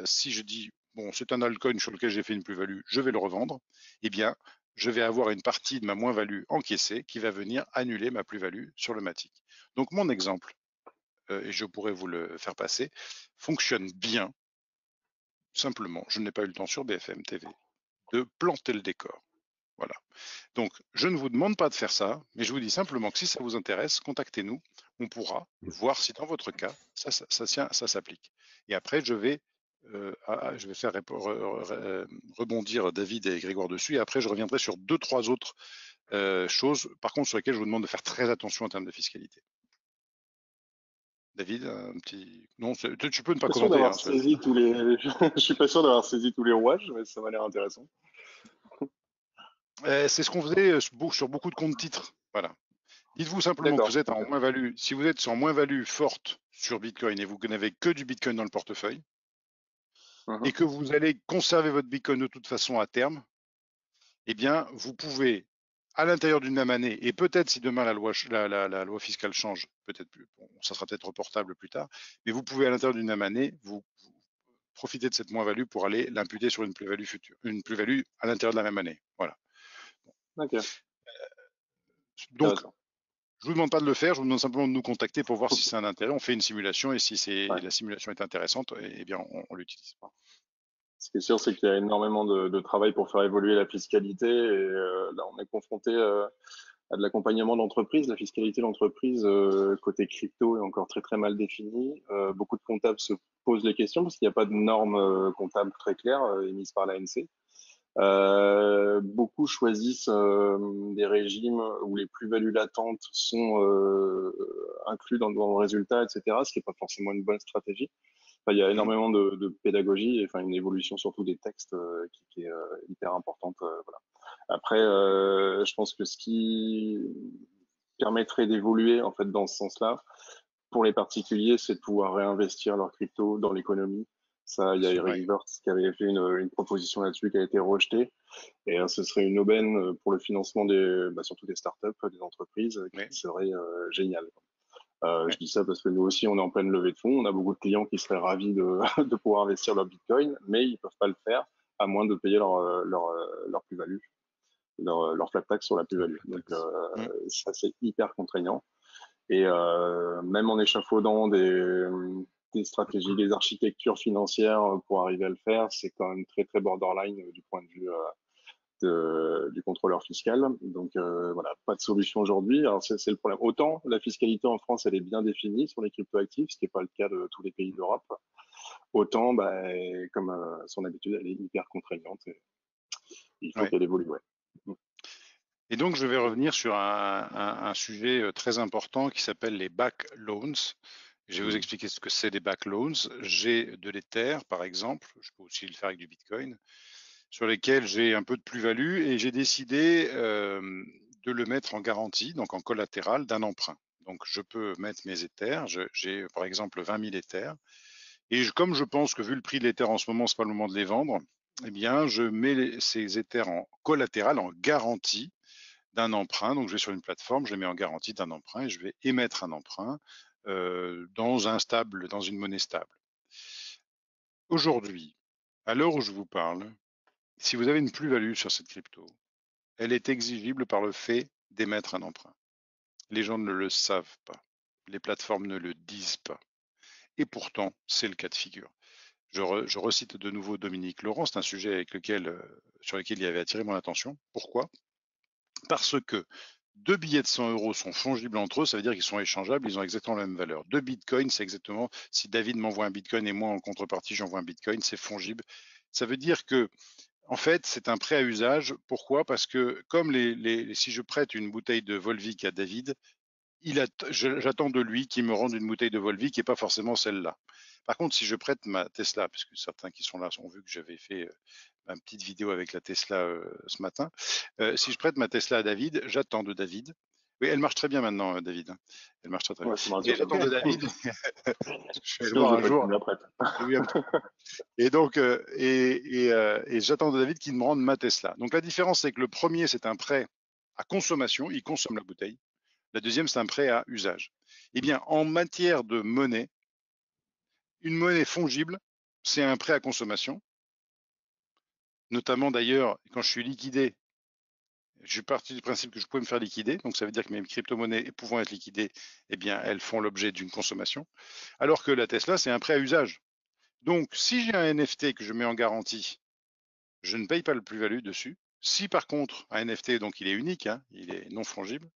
si je dis, bon, c'est un altcoin sur lequel j'ai fait une plus-value, je vais le revendre, eh bien, je vais avoir une partie de ma moins-value encaissée qui va venir annuler ma plus-value sur le Matic. Donc, mon exemple, et je pourrais vous le faire passer, fonctionne bien. Simplement, je n'ai pas eu le temps sur BFM TV de planter le décor. Voilà. Donc, je ne vous demande pas de faire ça, mais je vous dis simplement que si ça vous intéresse, contactez-nous. On pourra voir si dans votre cas, ça s'applique. Et après, je vais faire rebondir David et Grégoire dessus. Et après, je reviendrai sur 2-3 autres choses, par contre, sur lesquelles je vous demande de faire très attention en termes de fiscalité. David, un petit. Non, tu peux ne pas commenter. Hein, Je suis pas sûr d'avoir saisi tous les rouages, mais ça m'a l'air intéressant. C'est ce qu'on faisait sur beaucoup de comptes titres. Voilà. Dites-vous simplement que vous êtes en moins-value. Si vous êtes en moins-value forte sur Bitcoin et vous n'avez que du Bitcoin dans le portefeuille, et que vous allez conserver votre Bitcoin de toute façon à terme, eh bien, vous pouvez, à l'intérieur d'une même année, et peut-être si demain la loi fiscale change, peut-être plus, bon, ça sera peut-être reportable plus tard, mais vous pouvez à l'intérieur d'une même année, vous profiter de cette moins-value pour aller l'imputer sur une plus-value future, une plus-value à l'intérieur de la même année. Voilà. Ok. Donc, je vous demande pas de le faire, je vous demande simplement de nous contacter pour voir si c'est un intérêt. On fait une simulation et si la simulation est intéressante, eh bien, on l'utilise. Ce qui est sûr, c'est qu'il y a énormément de travail pour faire évoluer la fiscalité. Et là, on est confronté à de l'accompagnement d'entreprise. La fiscalité d'entreprise côté crypto est encore très très mal définie. Beaucoup de comptables se posent les questions parce qu'il n'y a pas de normes comptables très claires émises par l'ANC. Beaucoup choisissent des régimes où les plus-values latentes sont inclus dans le résultat, etc., ce qui n'est pas forcément une bonne stratégie. Enfin, il y a énormément de pédagogie, et enfin une évolution surtout des textes qui est hyper importante. Voilà. Après, je pense que ce qui permettrait d'évoluer en fait dans ce sens-là, pour les particuliers, c'est de pouvoir réinvestir leur crypto dans l'économie. Ça, il y a Eric Wirtz qui avait fait une proposition là-dessus qui a été rejetée. Et ce serait une aubaine pour le financement surtout des startups, des entreprises, qui serait génial. Je dis ça parce que nous aussi, on est en pleine levée de fonds. On a beaucoup de clients qui seraient ravis de pouvoir investir leur Bitcoin, mais ils peuvent pas le faire à moins de payer leur plus-value, leur flat tax sur la plus-value. Donc ça, c'est hyper contraignant. Et même en échafaudant des stratégies, des architectures financières pour arriver à le faire, c'est quand même très très borderline du point de vue du contrôleur fiscal. Donc voilà, pas de solution aujourd'hui. Alors c'est le problème. Autant la fiscalité en France, elle est bien définie sur les cryptoactifs, ce qui n'est pas le cas de tous les pays d'Europe. Autant, comme son habitude, elle est hyper contraignante. Il faut qu'elle évolue. Ouais. Et donc, je vais revenir sur un sujet très important qui s'appelle les back loans. Je vais vous expliquer ce que c'est des back loans. J'ai de l'Ether, par exemple, je peux aussi le faire avec du Bitcoin, sur lesquels j'ai un peu de plus-value et j'ai décidé de le mettre en garantie, donc en collatéral d'un emprunt. Donc, je peux mettre mes Ethers. J'ai, par exemple, 20 000 Ethers. Et comme je pense que vu le prix de l'Ether en ce moment, ce n'est pas le moment de les vendre, eh bien, je mets ces Ethers en collatéral, en garantie d'un emprunt. Donc, je vais sur une plateforme, je les mets en garantie d'un emprunt et je vais émettre un emprunt dans une monnaie stable. Aujourd'hui, à l'heure où je vous parle, si vous avez une plus-value sur cette crypto, elle est exigible par le fait d'émettre un emprunt. Les gens ne le savent pas. Les plateformes ne le disent pas. Et pourtant, c'est le cas de figure. Je recite de nouveau Dominique Laurent, c'est un sujet sur lequel il avait attiré mon attention. Pourquoi? Parce que 2 billets de 100 € sont fongibles entre eux, ça veut dire qu'ils sont échangeables, ils ont exactement la même valeur. 2 bitcoins, c'est exactement, si David m'envoie un bitcoin et moi en contrepartie j'envoie un bitcoin, c'est fongible. Ça veut dire que, en fait, c'est un prêt à usage. Pourquoi? Parce que comme si je prête une bouteille de Volvic à David, j'attends de lui qu'il me rende une bouteille de Volvic et pas forcément celle-là. Par contre, si je prête ma Tesla, parce que certains qui sont là ont vu que j'avais fait une petite vidéo avec la Tesla ce matin, si je prête ma Tesla à David, j'attends de David Oui, elle marche très bien maintenant, David. Elle marche très très bien. Ouais, ça m'a Et rassuré. j'attends de David, je vais le Sinon, voir je un ferai jour. une après. Oui, un petit peu. Et donc, et j'attends de David qu'il me rende ma Tesla. Donc la différence, c'est que le premier, c'est un prêt à consommation, il consomme la bouteille. La deuxième, c'est un prêt à usage. Eh bien, en matière de monnaie, une monnaie fongible, c'est un prêt à consommation. Notamment d'ailleurs, quand je suis liquidé, je suis parti du principe que je pouvais me faire liquider. Donc ça veut dire que mes crypto-monnaies pouvant être liquidées, eh bien, elles font l'objet d'une consommation. Alors que la Tesla, c'est un prêt à usage. Donc, si j'ai un NFT que je mets en garantie, je ne paye pas le plus-value dessus. Si par contre, un NFT, donc il est unique, hein, il est non fongible,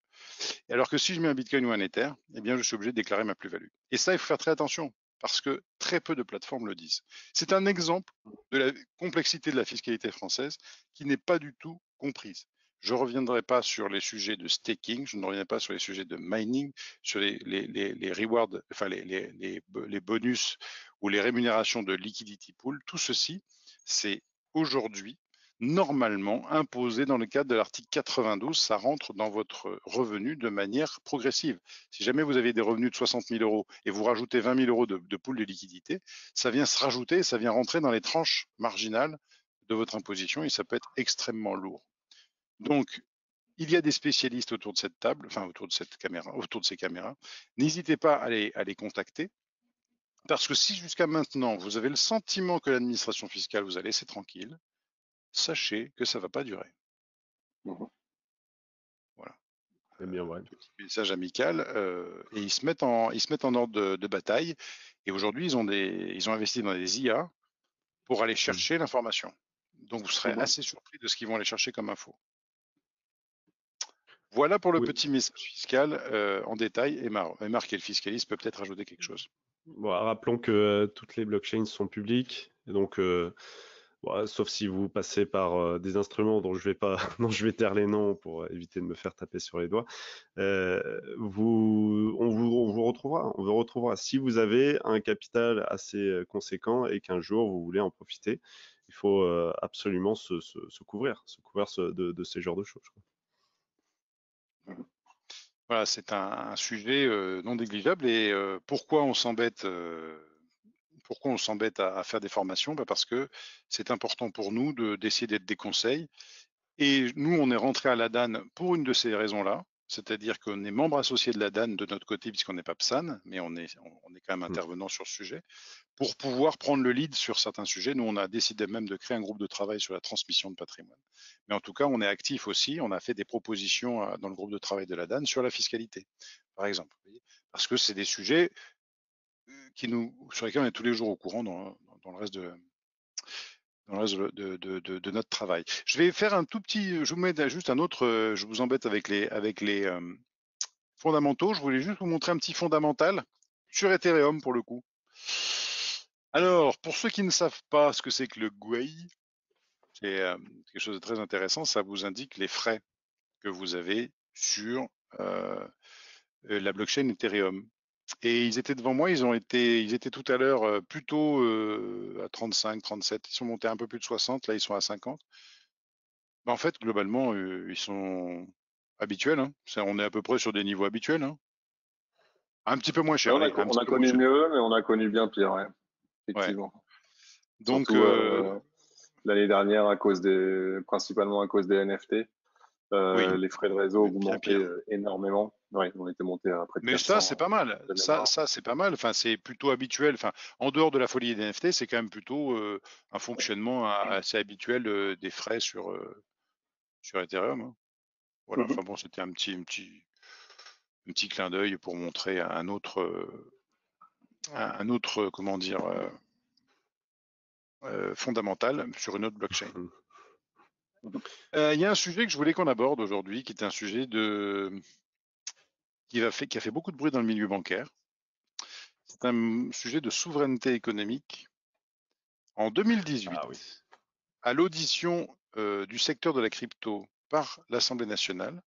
alors que si je mets un Bitcoin ou un Ether, eh bien, je suis obligé de déclarer ma plus-value. Et ça, il faut faire très attention, parce que très peu de plateformes le disent. C'est un exemple de la complexité de la fiscalité française qui n'est pas du tout comprise. Je ne reviendrai pas sur les sujets de staking, je ne reviendrai pas sur les sujets de mining, sur les rewards, enfin les bonus ou les rémunérations de liquidity pool. Tout ceci, c'est aujourd'hui normalement imposé dans le cadre de l'article 92. Ça rentre dans votre revenu de manière progressive. Si jamais vous avez des revenus de 60 000 euros et vous rajoutez 20 000 euros de pool de liquidité, ça vient se rajouter, ça vient rentrer dans les tranches marginales de votre imposition et ça peut être extrêmement lourd. Donc, il y a des spécialistes autour de cette table, enfin autour de cette caméra, autour de ces caméras. N'hésitez pas à les contacter. Parce que si jusqu'à maintenant, vous avez le sentiment que l'administration fiscale vous a laissé tranquille, sachez que ça ne va pas durer. Mhm. Voilà. C'est bien vrai. Petit message amical. Et ils se mettent en ordre de bataille. Et aujourd'hui, ils ont investi dans des IA pour aller chercher l'information. Donc, vous serez Mhm. assez surpris de ce qu'ils vont aller chercher comme info. Voilà pour le Oui. petit message fiscal en détail. Et Marc, qui est le fiscaliste, peut peut-être ajouter quelque chose. Bon, rappelons que toutes les blockchains sont publiques, et donc bon, sauf si vous passez par des instruments dont je vais pas, dont je vais taire les noms pour éviter de me faire taper sur les doigts. On vous retrouvera. On vous retrouvera si vous avez un capital assez conséquent et qu'un jour vous voulez en profiter. Il faut absolument se couvrir de ces genres de choses. Voilà, c'est un sujet non négligeable. Et pourquoi on s'embête à faire des formations? Parce que c'est important pour nous d'essayer d'être des conseils. Et nous, on est rentré à la DAN pour une de ces raisons-là, c'est-à-dire qu'on est membre associé de la DAN de notre côté, puisqu'on n'est pas PSAN, mais on est quand même intervenant sur ce sujet, pour pouvoir prendre le lead sur certains sujets. Nous, on a décidé même de créer un groupe de travail sur la transmission de patrimoine. Mais en tout cas, on est actif aussi. On a fait des propositions dans le groupe de travail de la DAN sur la fiscalité, par exemple. Parce que c'est des sujets sur lesquels on est tous les jours au courant dans le reste de notre travail. Je vais faire un tout petit, je vous mets juste un autre, je vous embête avec les fondamentaux. Je voulais juste vous montrer un petit fondamental sur Ethereum pour le coup. Alors, pour ceux qui ne savent pas ce que c'est que le GUI, c'est quelque chose de très intéressant. Ça vous indique les frais que vous avez sur la blockchain Ethereum. Et ils étaient devant moi, ils étaient tout à l'heure plutôt à 35, 37. Ils sont montés un peu plus de 60, là ils sont à 50. En fait, globalement, ils sont habituels. Hein. On est à peu près sur des niveaux habituels. Hein. Un petit peu moins Ouais, cher, allez, un on petit a peu moins connu cher. mieux, mais on a connu bien pire, ouais, Ouais. effectivement. Donc, Surtout l'année dernière, principalement à cause des NFT. oui, Les frais de réseau bien augmentaient pire. énormément. Ouais, on était monté à près de Mais ça, 400 c'est pas mal. de Ça, mémoire. ça c'est pas mal. Enfin, c'est plutôt habituel. Enfin, en dehors de la folie des NFT, c'est quand même plutôt un fonctionnement assez habituel des frais sur Ethereum. Hein. Voilà. Mhm. Enfin bon, c'était un petit clin d'œil pour montrer un autre, comment dire, fondamental sur une autre blockchain. Il y a un sujet que je voulais qu'on aborde aujourd'hui, qui est un sujet qui a fait beaucoup de bruit dans le milieu bancaire. C'est un sujet de souveraineté économique. En 2018, Ah oui. à l'audition du secteur de la crypto par l'Assemblée nationale,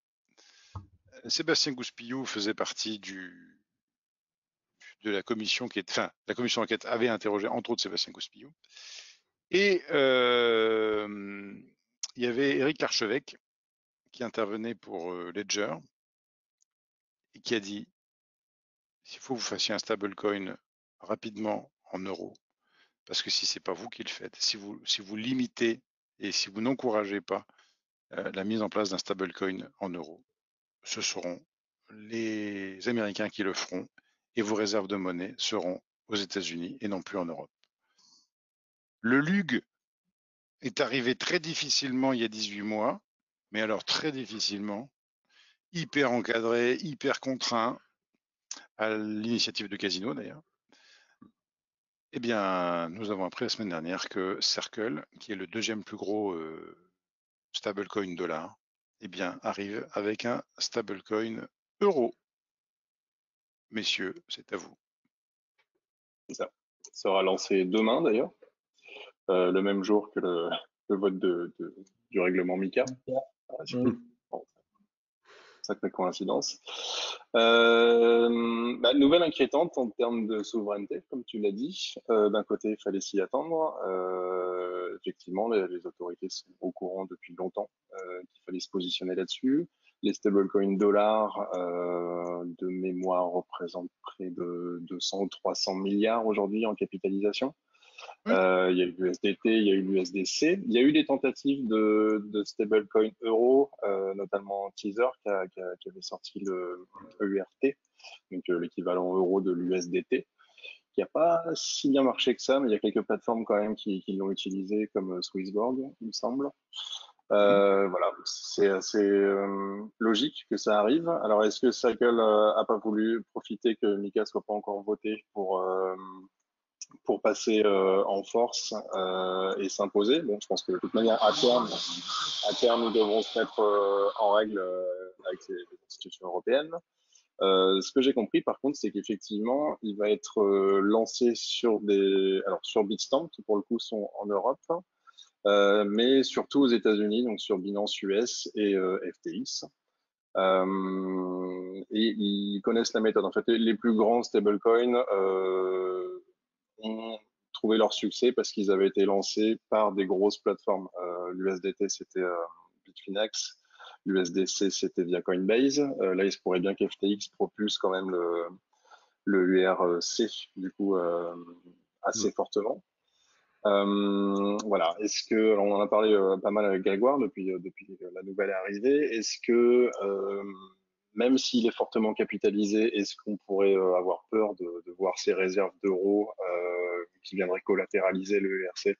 Sébastien Gouspillou faisait partie de la commission la commission d'enquête avait interrogé entre autres Sébastien Gouspillou. Et il y avait Éric Larchevêque qui intervenait pour Ledger. et qui a dit s'il faut que vous fassiez un stablecoin rapidement en euros, parce que si c'est pas vous qui le faites, si vous limitez et si vous n'encouragez pas la mise en place d'un stablecoin en euros, ce seront les Américains qui le feront et vos réserves de monnaie seront aux États-Unis et non plus en Europe. Le LUG est arrivé très difficilement il y a 18 mois, mais alors très difficilement, hyper encadré, hyper contraint, à l'initiative de Casino d'ailleurs. Eh bien, nous avons appris la semaine dernière que Circle, qui est le deuxième plus gros stablecoin dollar, eh bien, arrive avec un stablecoin euro. Messieurs, c'est à vous. C'est ça. Ça sera lancé demain d'ailleurs, le même jour que le vote du règlement MiCA. Bon, sacrée coïncidence. Nouvelle inquiétante en termes de souveraineté, comme tu l'as dit. D'un côté, il fallait s'y attendre. Effectivement, les autorités sont au courant depuis longtemps qu'il fallait se positionner là-dessus. Les stablecoins dollars, de mémoire, représentent près de 200 ou 300 milliards aujourd'hui en capitalisation. Il y a eu l'USDT, il y a eu l'USDC. Il y a eu des tentatives de stablecoin euro, notamment Teaser qui avait sorti le EURT, donc l'équivalent euro de l'USDT, qui n'a pas si bien marché que ça, mais il y a quelques plateformes quand même qui l'ont utilisé, comme Swissborg, il me semble. Voilà, c'est assez logique que ça arrive. Alors, est-ce que Circle a pas voulu profiter que Mika soit pas encore voté pour passer en force et s'imposer? Bon, je pense que de toute manière, à terme, nous devrons se mettre en règle avec les institutions européennes. Ce que j'ai compris, par contre, c'est qu'effectivement, il va être lancé sur Bitstamp, qui pour le coup sont en Europe, mais surtout aux États-Unis, donc sur Binance US et FTX. Et ils connaissent la méthode. En fait, les plus grands stablecoins ont trouvé leur succès parce qu'ils avaient été lancés par des grosses plateformes. L'USDT, c'était Bitfinex. L'USDC, c'était via Coinbase. Là, il se pourrait bien qu'FTX propulse quand même le URC, du coup, assez fortement. Voilà. Alors on en a parlé pas mal avec Grégoire depuis la nouvelle est arrivée. Est-ce que même s'il est fortement capitalisé, est-ce qu'on pourrait avoir peur de voir ces réserves d'euros qui viendraient collatéraliser le ERC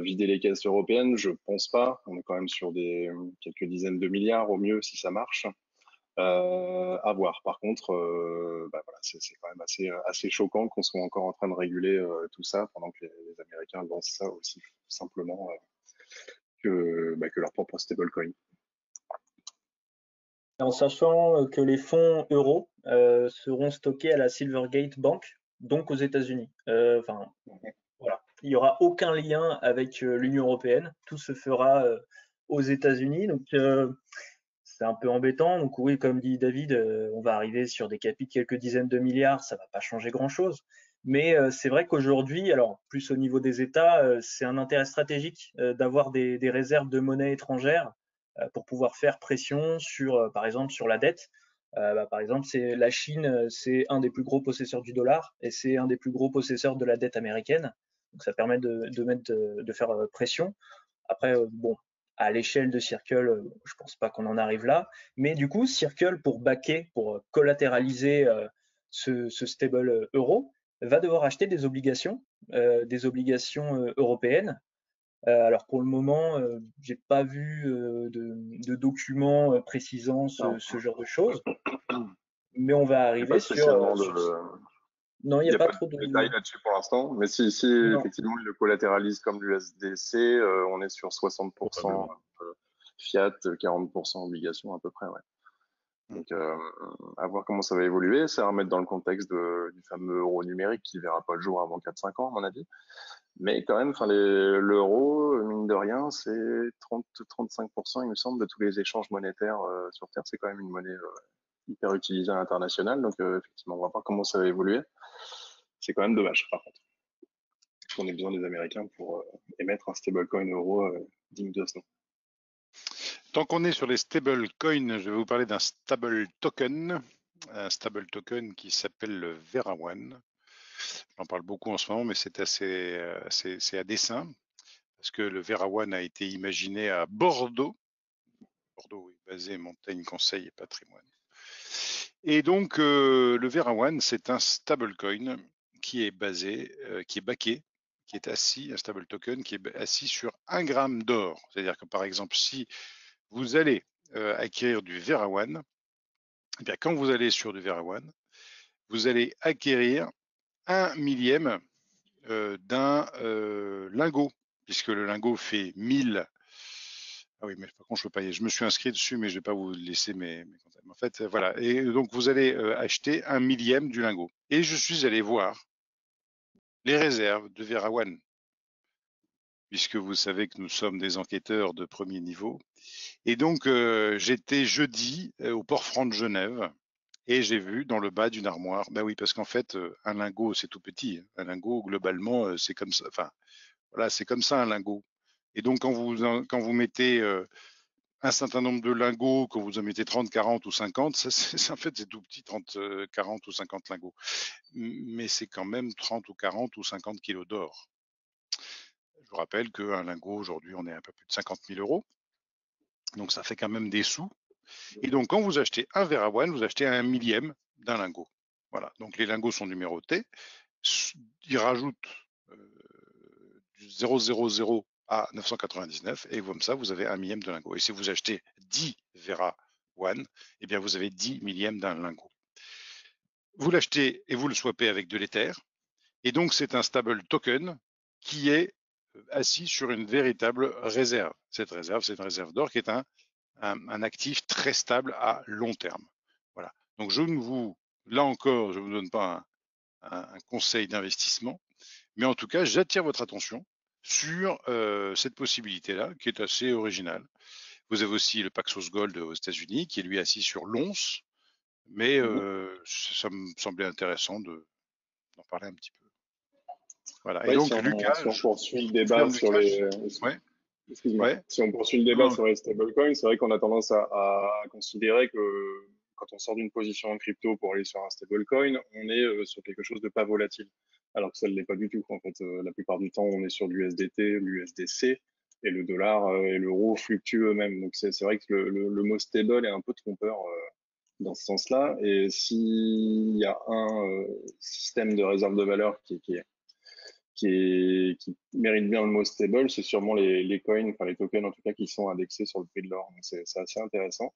vider les caisses européennes? Je pense pas. On est quand même sur quelques dizaines de milliards au mieux si ça marche. À voir. Par contre, voilà, c'est quand même assez choquant qu'on soit encore en train de réguler tout ça pendant que les Américains lancent ça aussi simplement que leur propre stablecoin. En sachant que les fonds euros seront stockés à la Silvergate Bank, donc aux États-Unis. Voilà. Il n'y aura aucun lien avec l'Union européenne. Tout se fera aux États-Unis. Donc, c'est un peu embêtant. Donc, oui, comme dit David, on va arriver sur des capis de quelques dizaines de milliards. Ça ne va pas changer grand-chose. Mais c'est vrai qu'aujourd'hui, alors plus au niveau des États, c'est un intérêt stratégique d'avoir des réserves de monnaie étrangère pour pouvoir faire pression sur, par exemple, sur la dette. Par exemple, la Chine, c'est un des plus gros possesseurs du dollar et c'est un des plus gros possesseurs de la dette américaine. Donc, ça permet de faire pression. Après, bon, à l'échelle de Circle, je pense pas qu'on en arrive là. Mais du coup, Circle, pour backer, pour collatéraliser ce stable euro, va devoir acheter des obligations européennes. Alors pour le moment, j'ai pas vu de documents précisant ce genre de choses, mais on va arriver sur. Non, il n'y a pas trop de détails là-dessus pour l'instant. Mais si effectivement il le collatéralise comme l'USDC, on est sur 60% fiat, 40% obligation à peu près, ouais. Donc, à voir comment ça va évoluer. Ça va remettre dans le contexte du fameux euro numérique qui verra pas le jour avant 4-5 ans, à mon avis. Mais quand même, l'euro, mine de rien, c'est 30-35%, il me semble, de tous les échanges monétaires sur Terre. C'est quand même une monnaie hyper utilisée à l'international. Donc, effectivement, on va voir comment ça va évoluer. C'est quand même dommage, par contre. On a besoin des Américains pour émettre un stablecoin euro digne de ce nom. Tant qu'on est sur les stable coins, je vais vous parler d'un stable token. Un stable token qui s'appelle le Vera One. J'en parle beaucoup en ce moment, mais c'est c'est à dessein, parce que le Vera One a été imaginé à Bordeaux. Bordeaux est basé Montaigne Conseil et Patrimoine. Et donc, le Vera One, c'est un stablecoin qui est basé, qui est backé, qui est assis, un stable token qui est assis sur 1 gramme d'or. C'est-à-dire que, par exemple, si vous allez acquérir du Vera One, eh bien, quand vous allez sur du Vera One, vous allez acquérir 1 millième d'un lingot, puisque le lingot fait 1000. Ah oui, mais par contre, je peux pas je me suis inscrit dessus, mais je vais pas vous laisser mes contacts. En fait, voilà. Et donc, vous allez acheter 1 millième du lingot. Et je suis allé voir les réserves de Vera One, puisque vous savez que nous sommes des enquêteurs de premier niveau. Et donc, j'étais jeudi au Port-Franc de Genève, et j'ai vu dans le bas d'une armoire, ben oui, parce qu'en fait, un lingot, c'est tout petit. Un lingot, globalement, c'est comme ça. Enfin, voilà, c'est comme ça un lingot. Et donc, quand vous mettez un certain nombre de lingots, quand vous en mettez 30, 40 ou 50, ça, en fait, c'est tout petit, 30, 40 ou 50 lingots. Mais c'est quand même 30 ou 40 ou 50 kilos d'or. Je vous rappelle qu'un lingot, aujourd'hui, on est à un peu plus de 50 000 euros. Donc, ça fait quand même des sous. Et donc, quand vous achetez un Vera One, vous achetez 1 millième d'un lingot. Voilà. Donc, les lingots sont numérotés. Ils rajoutent du 000 à 999 et comme ça, vous avez 1 millième de lingot. Et si vous achetez 10 Vera One, eh bien, vous avez 10 millièmes d'un lingot. Vous l'achetez et vous le swappez avec de l'Ether. Et donc, c'est un stable token qui est assis sur une véritable réserve. Cette réserve, c'est une réserve d'or qui est un actif très stable à long terme. Voilà. Donc, là encore, je ne vous donne pas un conseil d'investissement, mais en tout cas, j'attire votre attention sur cette possibilité-là, qui est assez originale. Vous avez aussi le Paxos Gold aux États-Unis, qui est lui assis sur l'once, mais ça me semblait intéressant d'en parler un petit peu. Voilà. Et Ouais, donc, Lucas, si on poursuit le je débat confirme, sur Lucas, les, ouais, excuse-moi, ouais, si on poursuit le débat non, sur les stablecoins, c'est vrai qu'on a tendance à considérer que quand on sort d'une position en crypto pour aller sur un stablecoin, on est sur quelque chose de pas volatile. Alors que ça ne l'est pas du tout. En fait, la plupart du temps, on est sur l'USDT, l'USDC, et le dollar et l'euro fluctuent eux-mêmes. Donc c'est vrai que le mot stable est un peu trompeur dans ce sens-là. Et s'il y a un système de réserve de valeur qui mérite bien le mot stable, c'est sûrement les coins, enfin les tokens en tout cas, qui sont indexés sur le prix de l'or. Donc c'est assez intéressant.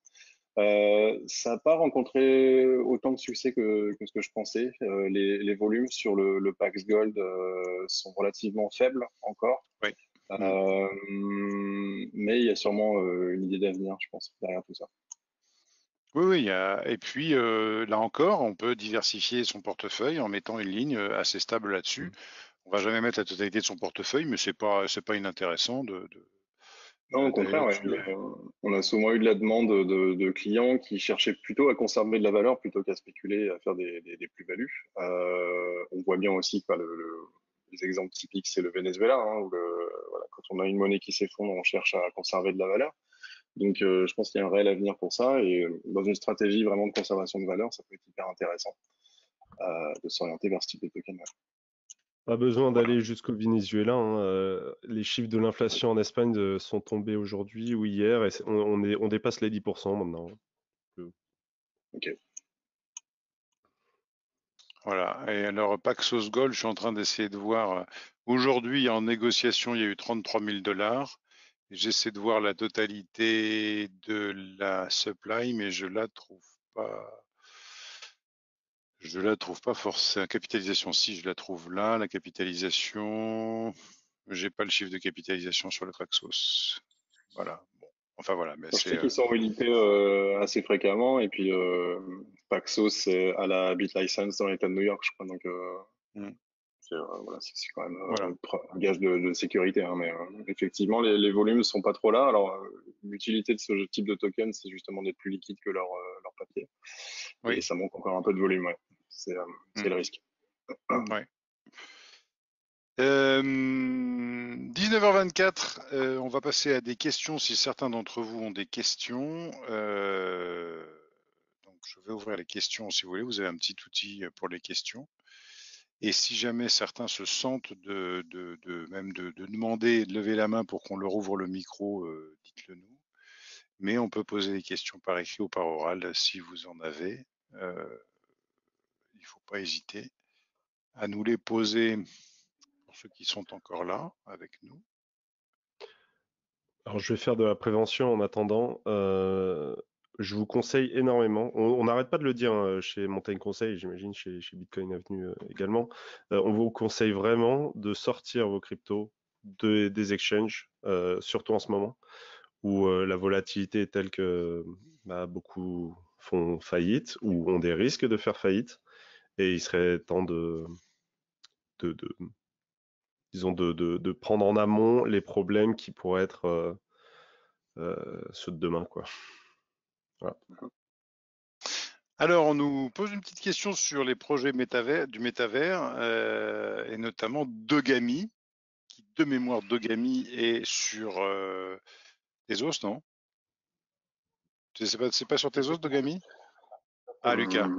Ça n'a pas rencontré autant de succès que ce que je pensais. Les volumes sur le Pax Gold sont relativement faibles encore. ouais. Mais il y a sûrement une idée d'avenir, je pense, derrière tout ça. Oui, oui, et puis là encore, on peut diversifier son portefeuille en mettant une ligne assez stable là-dessus. On va jamais mettre la totalité de son portefeuille, mais c'est pas inintéressant Non, au d'aller contraire, ouais. là-dessus. On a souvent eu de la demande de clients qui cherchaient plutôt à conserver de la valeur plutôt qu'à spéculer et à faire des plus-values. On voit bien aussi que les exemples typiques, c'est le Venezuela, hein, où voilà, quand on a une monnaie qui s'effondre, on cherche à conserver de la valeur. Donc, je pense qu'il y a un réel avenir pour ça. Et dans une stratégie vraiment de conservation de valeur, ça peut être hyper intéressant de s'orienter vers ce type de token. Pas besoin Voilà. d'aller jusqu'au Venezuela, hein. Les chiffres de l'inflation en Espagne sont tombés aujourd'hui ou hier et on dépasse les 10% maintenant. Ok. Voilà. Et alors, Paxos Gold, je suis en train d'essayer de voir. Aujourd'hui, en négociation, il y a eu 33 000 $. J'essaie de voir la totalité de la supply, mais je la trouve pas. Je la trouve pas forcément. Capitalisation, si, je la trouve là. La capitalisation, j'ai pas le chiffre de capitalisation sur le Paxos. Voilà. Bon. Enfin voilà, mais Je c'est. sais qu'ils sont réédités assez fréquemment. Et puis, Paxos, c'est à la BitLicense dans l'État de New York, je crois. Donc, Hmm. voilà, c'est quand même Voilà. un gage de sécurité. Hein, mais effectivement, les volumes sont pas trop là. Alors, l'utilité de ce type de token, c'est justement d'être plus liquide que leur papier. Oui. Et ça manque encore un peu de volume. Ouais. C'est Hmm. le risque. Ouais. 19h24, on va passer à des questions si certains d'entre vous ont des questions. Donc je vais ouvrir les questions si vous voulez. Vous avez un petit outil pour les questions. Et si jamais certains se sentent même de demander, de lever la main pour qu'on leur ouvre le micro, dites-le nous. Mais on peut poser des questions par écrit ou par oral si vous en avez. Il ne faut pas hésiter à nous les poser pour ceux qui sont encore là avec nous. Alors, je vais faire de la prévention en attendant. Je vous conseille énormément. On n'arrête pas de le dire chez Montagne Conseil, j'imagine chez Bitcoin Avenue également. On vous conseille vraiment de sortir vos cryptos des exchanges, surtout en ce moment, où la volatilité est telle que beaucoup font faillite ou ont des risques de faire faillite. Et il serait temps disons de prendre en amont les problèmes qui pourraient être ceux de demain, quoi. Voilà. Alors, on nous pose une petite question sur les projets du métavers, et notamment Dogami, qui de mémoire Dogami est sur Tezos, non? C'est pas sur Tezos, Dogami? Ah, Lucas.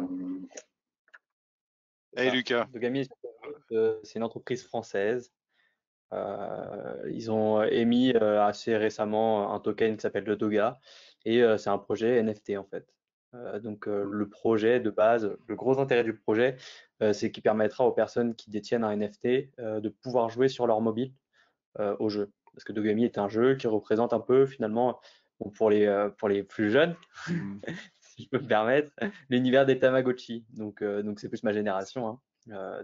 Hey, Lucas. Dogami, c'est une entreprise française. Ils ont émis assez récemment un token qui s'appelle le Doga et c'est un projet NFT en fait. Donc le projet de base, le gros intérêt du projet, c'est qu'il permettra aux personnes qui détiennent un NFT de pouvoir jouer sur leur mobile au jeu. Parce que Dogami est un jeu qui représente un peu finalement, bon, pour les plus jeunes, si je peux me permettre, l'univers des Tamagotchi. Donc c'est plus ma génération, hein.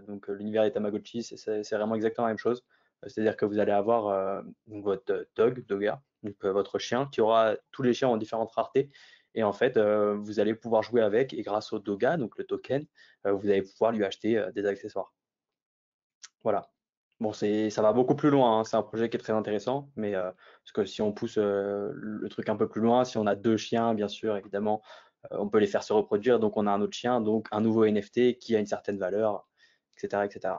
Donc l'univers des Tamagotchi, c'est vraiment exactement la même chose. C'est-à-dire que vous allez avoir donc votre Doga, donc votre chien, qui aura, tous les chiens ont différentes raretés. Et en fait, vous allez pouvoir jouer avec, et grâce au Doga, donc le token, vous allez pouvoir lui acheter des accessoires. Voilà. Bon, ça va beaucoup plus loin, hein. C'est un projet qui est très intéressant, mais parce que si on pousse le truc un peu plus loin, si on a 2 chiens, bien sûr, évidemment, on peut les faire se reproduire, donc on a un autre chien, donc un nouveau NFT qui a une certaine valeur, etc., etc.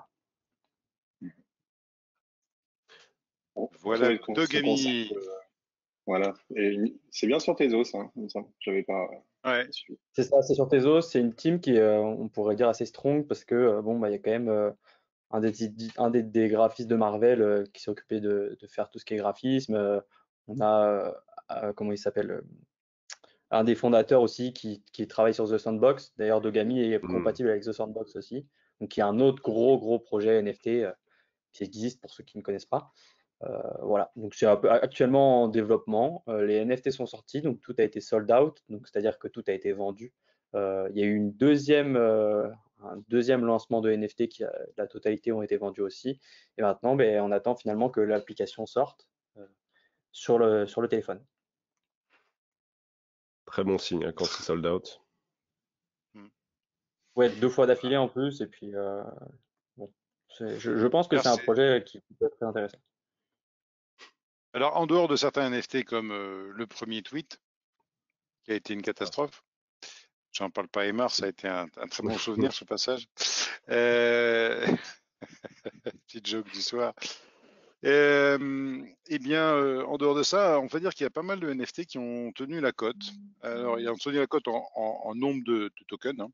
Voilà, Ce Dogami. Voilà. Et c'est bien sur Tezos, hein, il me semble. J'avais pas Ouais. suivi. C'est ça, c'est sur Tezos, c'est une team qui est, on pourrait dire, assez strong, parce que bon, il y a quand même des graphistes de Marvel qui s'est occupé de faire tout ce qui est graphisme. On a, comment il s'appelle, un des fondateurs aussi qui travaille sur The Sandbox. D'ailleurs, Dogami est compatible avec The Sandbox aussi. Donc, il y a un autre gros projet NFT qui existe pour ceux qui ne connaissent pas. Voilà, donc c'est actuellement en développement. Les NFT sont sortis, donc tout a été sold out, donc c'est-à-dire que tout a été vendu. Il y a eu un deuxième lancement de NFT la totalité ont été vendus aussi. Et maintenant, on attend finalement que l'application sorte sur le téléphone. Très bon signe hein, quand c'est sold out. Ouais, 2 fois d'affilée en plus, et puis bon, je pense que c'est un projet qui peut être très intéressant. Alors, en dehors de certains NFT comme le premier tweet, qui a été une catastrophe, j'en parle pas, Aymar, ça a été un très bon souvenir ce passage. Petite joke du soir. Eh bien, en dehors de ça, on va dire qu'il y a pas mal de NFT qui ont tenu la cote. Alors, ils ont tenu la cote en nombre de tokens. Hein.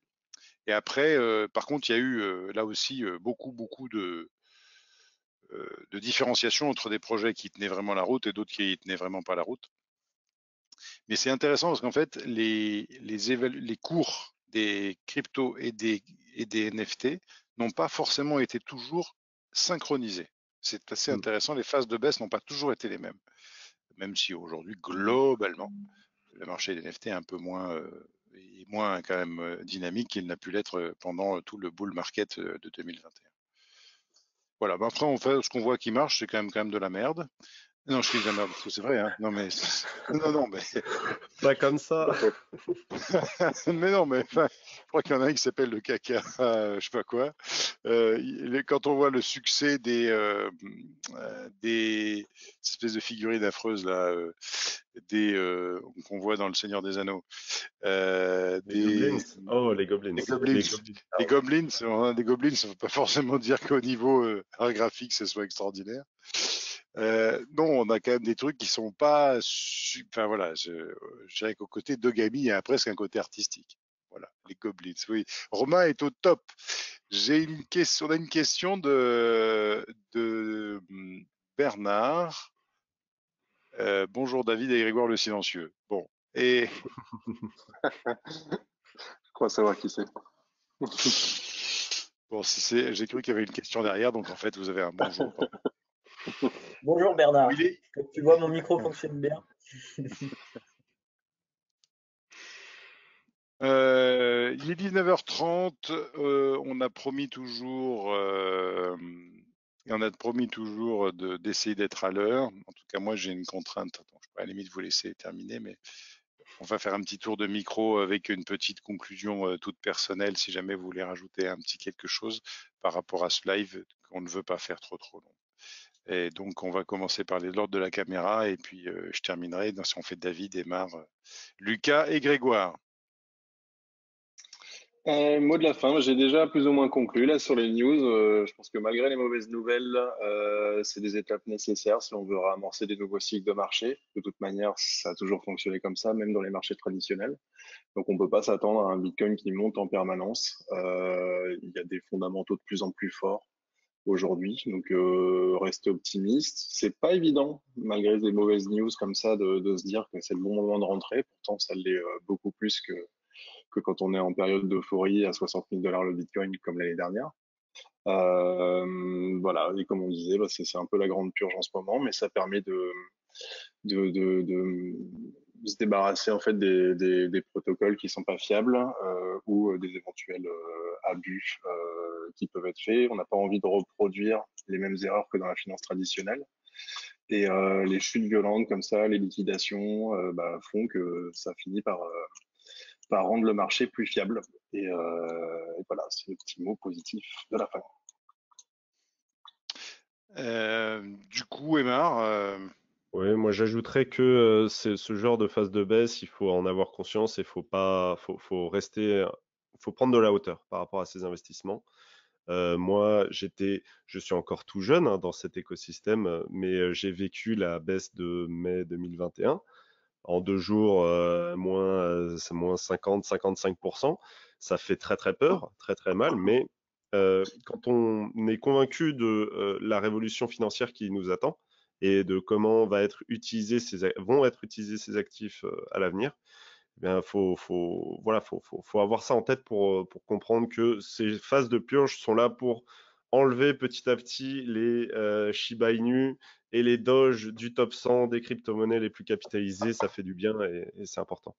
Et après, par contre, il y a eu là aussi beaucoup de différenciation entre des projets qui tenaient vraiment la route et d'autres qui tenaient vraiment pas la route. Mais c'est intéressant parce qu'en fait, les cours des cryptos et des NFT n'ont pas forcément été toujours synchronisés. C'est assez intéressant. Les phases de baisse n'ont pas toujours été les mêmes. Même si aujourd'hui, globalement, le marché des NFT est un peu moins quand même dynamique qu'il n'a pu l'être pendant tout le bull market de 2021. Voilà. Ben après, ce qu'on voit qui marche, c'est quand même de la merde. Non, je fais de la merde parce que c'est vrai. Hein. Non mais Pas comme ça. Mais non, mais enfin, je crois qu'il y en a un qui s'appelle le caca, je sais pas quoi. Quand on voit le succès des espèces de figurines affreuses là, qu'on voit dans Le Seigneur des Anneaux, Les goblins. Oh, les goblins. des goblins. Les goblins. Les goblins, des goblins, ça ne veut pas forcément dire qu'au niveau art graphique, ce soit extraordinaire. Non, on a quand même des trucs qui sont pas. Enfin voilà, je dirais qu'au côté d'Ogami, il y a presque un côté artistique. Voilà, les goblins. Oui, Romain est au top. On a une question de Bernard. Bonjour David et Grégoire le silencieux. Bon, et Je crois savoir qui c'est. bon, j'ai cru qu'il y avait une question derrière, donc en fait, vous avez un bonjour. Bonjour Bernard. Il est, Comme tu vois, mon micro fonctionne bien. il est 19h30. On a promis toujours, et on a promis toujours d'essayer d'être à l'heure. En tout cas, moi, j'ai une contrainte. Attends, je peux à la limite vous laisser terminer, mais on va faire un petit tour de micro avec une petite conclusion toute personnelle, si jamais vous voulez rajouter un petit quelque chose par rapport à ce live qu'on ne veut pas faire trop long. Et donc, on va commencer par l'ordre de la caméra, et puis je terminerai si on fait David, Aymar, Lucas et Grégoire. Mot de la fin, j'ai déjà plus ou moins conclu là sur les news. Je pense que malgré les mauvaises nouvelles, c'est des étapes nécessaires si on veut amorcer des nouveaux cycles de marché. De toute manière, ça a toujours fonctionné comme ça, même dans les marchés traditionnels. Donc on peut pas s'attendre à un Bitcoin qui monte en permanence. Il y a des fondamentaux de plus en plus forts aujourd'hui, donc rester optimiste. C'est pas évident, malgré des mauvaises news comme ça, de se dire que c'est le bon moment de rentrer. Pourtant, ça l'est beaucoup plus que quand on est en période d'euphorie à 60 000 $ le Bitcoin comme l'année dernière. Voilà, et comme on disait, bah, c'est un peu la grande purge en ce moment, mais ça permet de se débarrasser en fait des protocoles qui sont pas fiables ou des éventuels abus qui peuvent être faits. On n'a pas envie de reproduire les mêmes erreurs que dans la finance traditionnelle. Et les chutes violentes comme ça, les liquidations, bah, font que ça finit par rendre le marché plus fiable. Et voilà, c'est le petit mot positif de la fin. Du coup, Aymar, Oui, moi j'ajouterais que c'est ce genre de phase de baisse, il faut en avoir conscience et faut rester, faut prendre de la hauteur par rapport à ces investissements. Moi, je suis encore tout jeune dans cet écosystème, mais j'ai vécu la baisse de mai 2021. En 2 jours, moins 50, 55%. Ça fait très très peur, très très mal, mais quand on est convaincu de la révolution financière qui nous attend et de comment vont être utilisés ces actifs à l'avenir, eh bien, faut avoir ça en tête pour comprendre que ces phases de purge sont là pour enlever petit à petit les Shiba Inu et les Doge du top 100 des crypto-monnaies les plus capitalisées. Ça fait du bien et c'est important.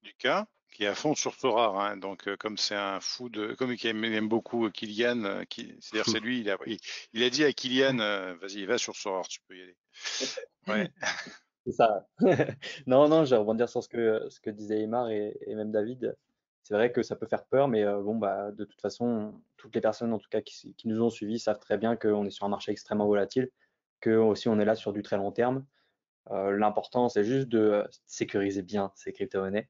Lucas, qui est à fond sur Sorare, hein, donc comme c'est un fou comme il aime beaucoup Kylian, c'est-à-dire c'est lui, il a dit à Kylian, vas-y, va sur Sorare, tu peux y aller. Ouais. C'est ça. Non, je vais rebondir sur ce que disait Aymar et même David. C'est vrai que ça peut faire peur, mais bon, bah, de toute façon, toutes les personnes, en tout cas, qui nous ont suivis, savent très bien qu'on est sur un marché extrêmement volatile, que aussi on est là sur du très long terme. L'important, c'est juste de sécuriser bien ces crypto-monnaies.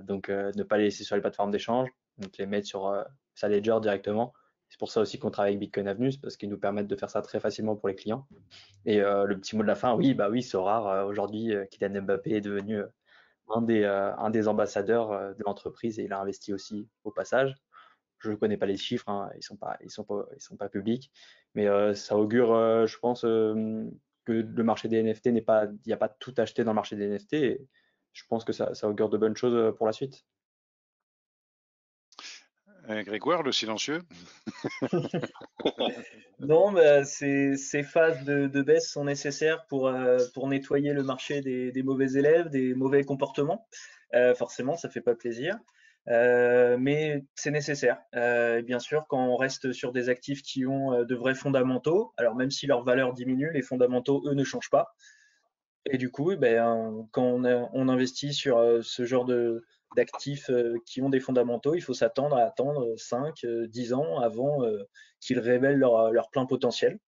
Donc, ne pas les laisser sur les plateformes d'échange, donc les mettre sur sa ledger directement. C'est pour ça aussi qu'on travaille avec Bitcoin Avenue, parce qu'ils nous permettent de faire ça très facilement pour les clients. Et le petit mot de la fin, oui, bah oui, Sorare, aujourd'hui, Kylian Mbappé est devenu un des ambassadeurs de l'entreprise et il a investi aussi au passage. Je ne connais pas les chiffres, hein, ils sont pas publics, mais ça augure, je pense, que le marché des NFT il n'y a pas tout acheté dans le marché des NFT. Et je pense que ça augure de bonnes choses pour la suite. Grégoire, le silencieux. Non, bah, ces phases de baisse sont nécessaires pour nettoyer le marché des mauvais élèves, des mauvais comportements. Forcément, ça fait pas plaisir. Mais c'est nécessaire. Bien sûr, quand on reste sur des actifs qui ont de vrais fondamentaux, alors même si leur valeur diminue, les fondamentaux, eux, ne changent pas. Et du coup, quand on investit sur ce genre d'actifs qui ont des fondamentaux, il faut s'attendre à attendre 5, 10 ans avant qu'ils révèlent leur plein potentiel.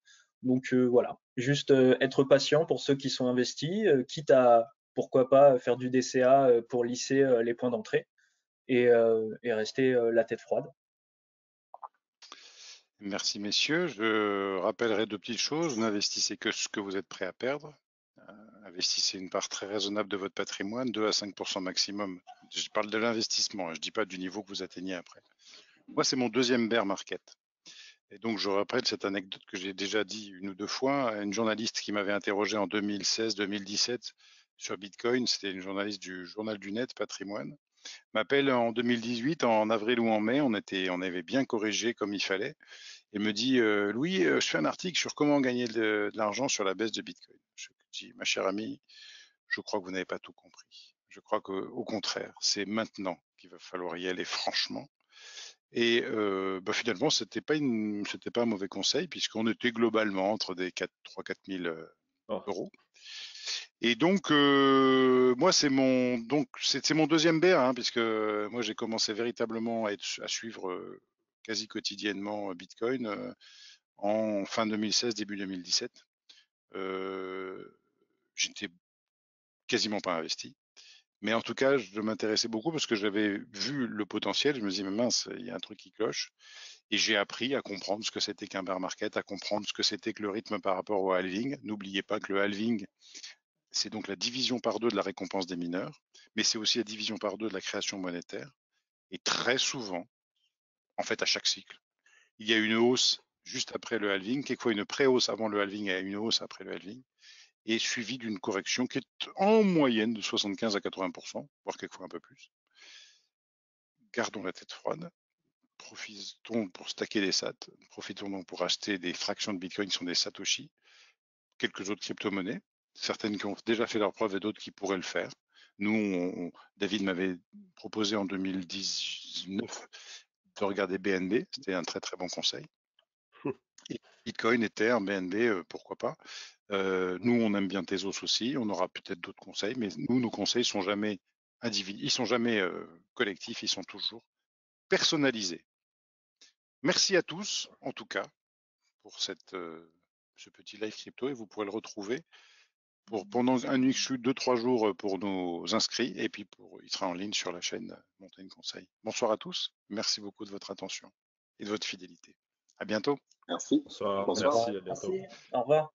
Donc voilà, juste être patient pour ceux qui sont investis, quitte à, pourquoi pas, faire du DCA pour lisser les points d'entrée et rester la tête froide. Merci messieurs. Je rappellerai 2 petites choses. Vous n'investissez que ce que vous êtes prêt à perdre. Investissez une part très raisonnable de votre patrimoine, 2 à 5% maximum. Je parle de l'investissement, je ne dis pas du niveau que vous atteignez après. Moi, c'est mon deuxième bear market. Et donc, je rappelle cette anecdote que j'ai déjà dit 1 ou 2 fois à une journaliste qui m'avait interrogé en 2016-2017 sur Bitcoin. C'était une journaliste du Journal du Net, Patrimoine. M'appelle en 2018, en avril ou en mai. On avait bien corrigé comme il fallait. Et me dit, Louis, je fais un article sur comment gagner de l'argent sur la baisse de Bitcoin. Je dis, ma chère amie, je crois que vous n'avez pas tout compris. Je crois qu'au contraire, c'est maintenant qu'il va falloir y aller franchement. Et finalement, c'était pas un mauvais conseil puisqu'on était globalement entre des 3-4 000 euros. Et donc, moi, c'est mon deuxième bear, hein, puisque moi, j'ai commencé véritablement à suivre quasi quotidiennement Bitcoin en fin 2016, début 2017. J'étais quasiment pas investi. Mais en tout cas, je m'intéressais beaucoup parce que j'avais vu le potentiel. Je me disais, mais mince, il y a un truc qui cloche. Et j'ai appris à comprendre ce que c'était qu'un bear market, à comprendre ce que c'était que le rythme par rapport au halving. N'oubliez pas que le halving, c'est donc la division par 2 de la récompense des mineurs, mais c'est aussi la division par 2 de la création monétaire. Et très souvent, en fait, à chaque cycle, il y a une hausse juste après le halving, quelquefois une pré-hausse avant le halving et une hausse après le halving, et suivi d'une correction qui est en moyenne de 75 à 80%, voire quelquefois un peu plus. Gardons la tête froide. Profitons pour stacker des sats. Profitons donc pour acheter des fractions de Bitcoin qui sont des Satoshi. Quelques autres crypto-monnaies. Certaines qui ont déjà fait leurs preuves et d'autres qui pourraient le faire. Nous, David m'avait proposé en 2019 de regarder BNB. C'était un très très bon conseil. Et Bitcoin, Ether, BNB, pourquoi pas. Nous, on aime bien Tezos aussi. On aura peut-être d'autres conseils, mais nous, nos conseils sont jamais individuels, ils sont jamais collectifs, ils sont toujours personnalisés. Merci à tous, en tout cas, pour ce petit live crypto, et vous pourrez le retrouver pendant un X 2-3 jours pour nos inscrits, et puis il sera en ligne sur la chaîne Montaigne Conseil. Bonsoir à tous, merci beaucoup de votre attention et de votre fidélité. À bientôt. Merci. Bonsoir, Bonsoir. merci, à bientôt. Merci. Au revoir.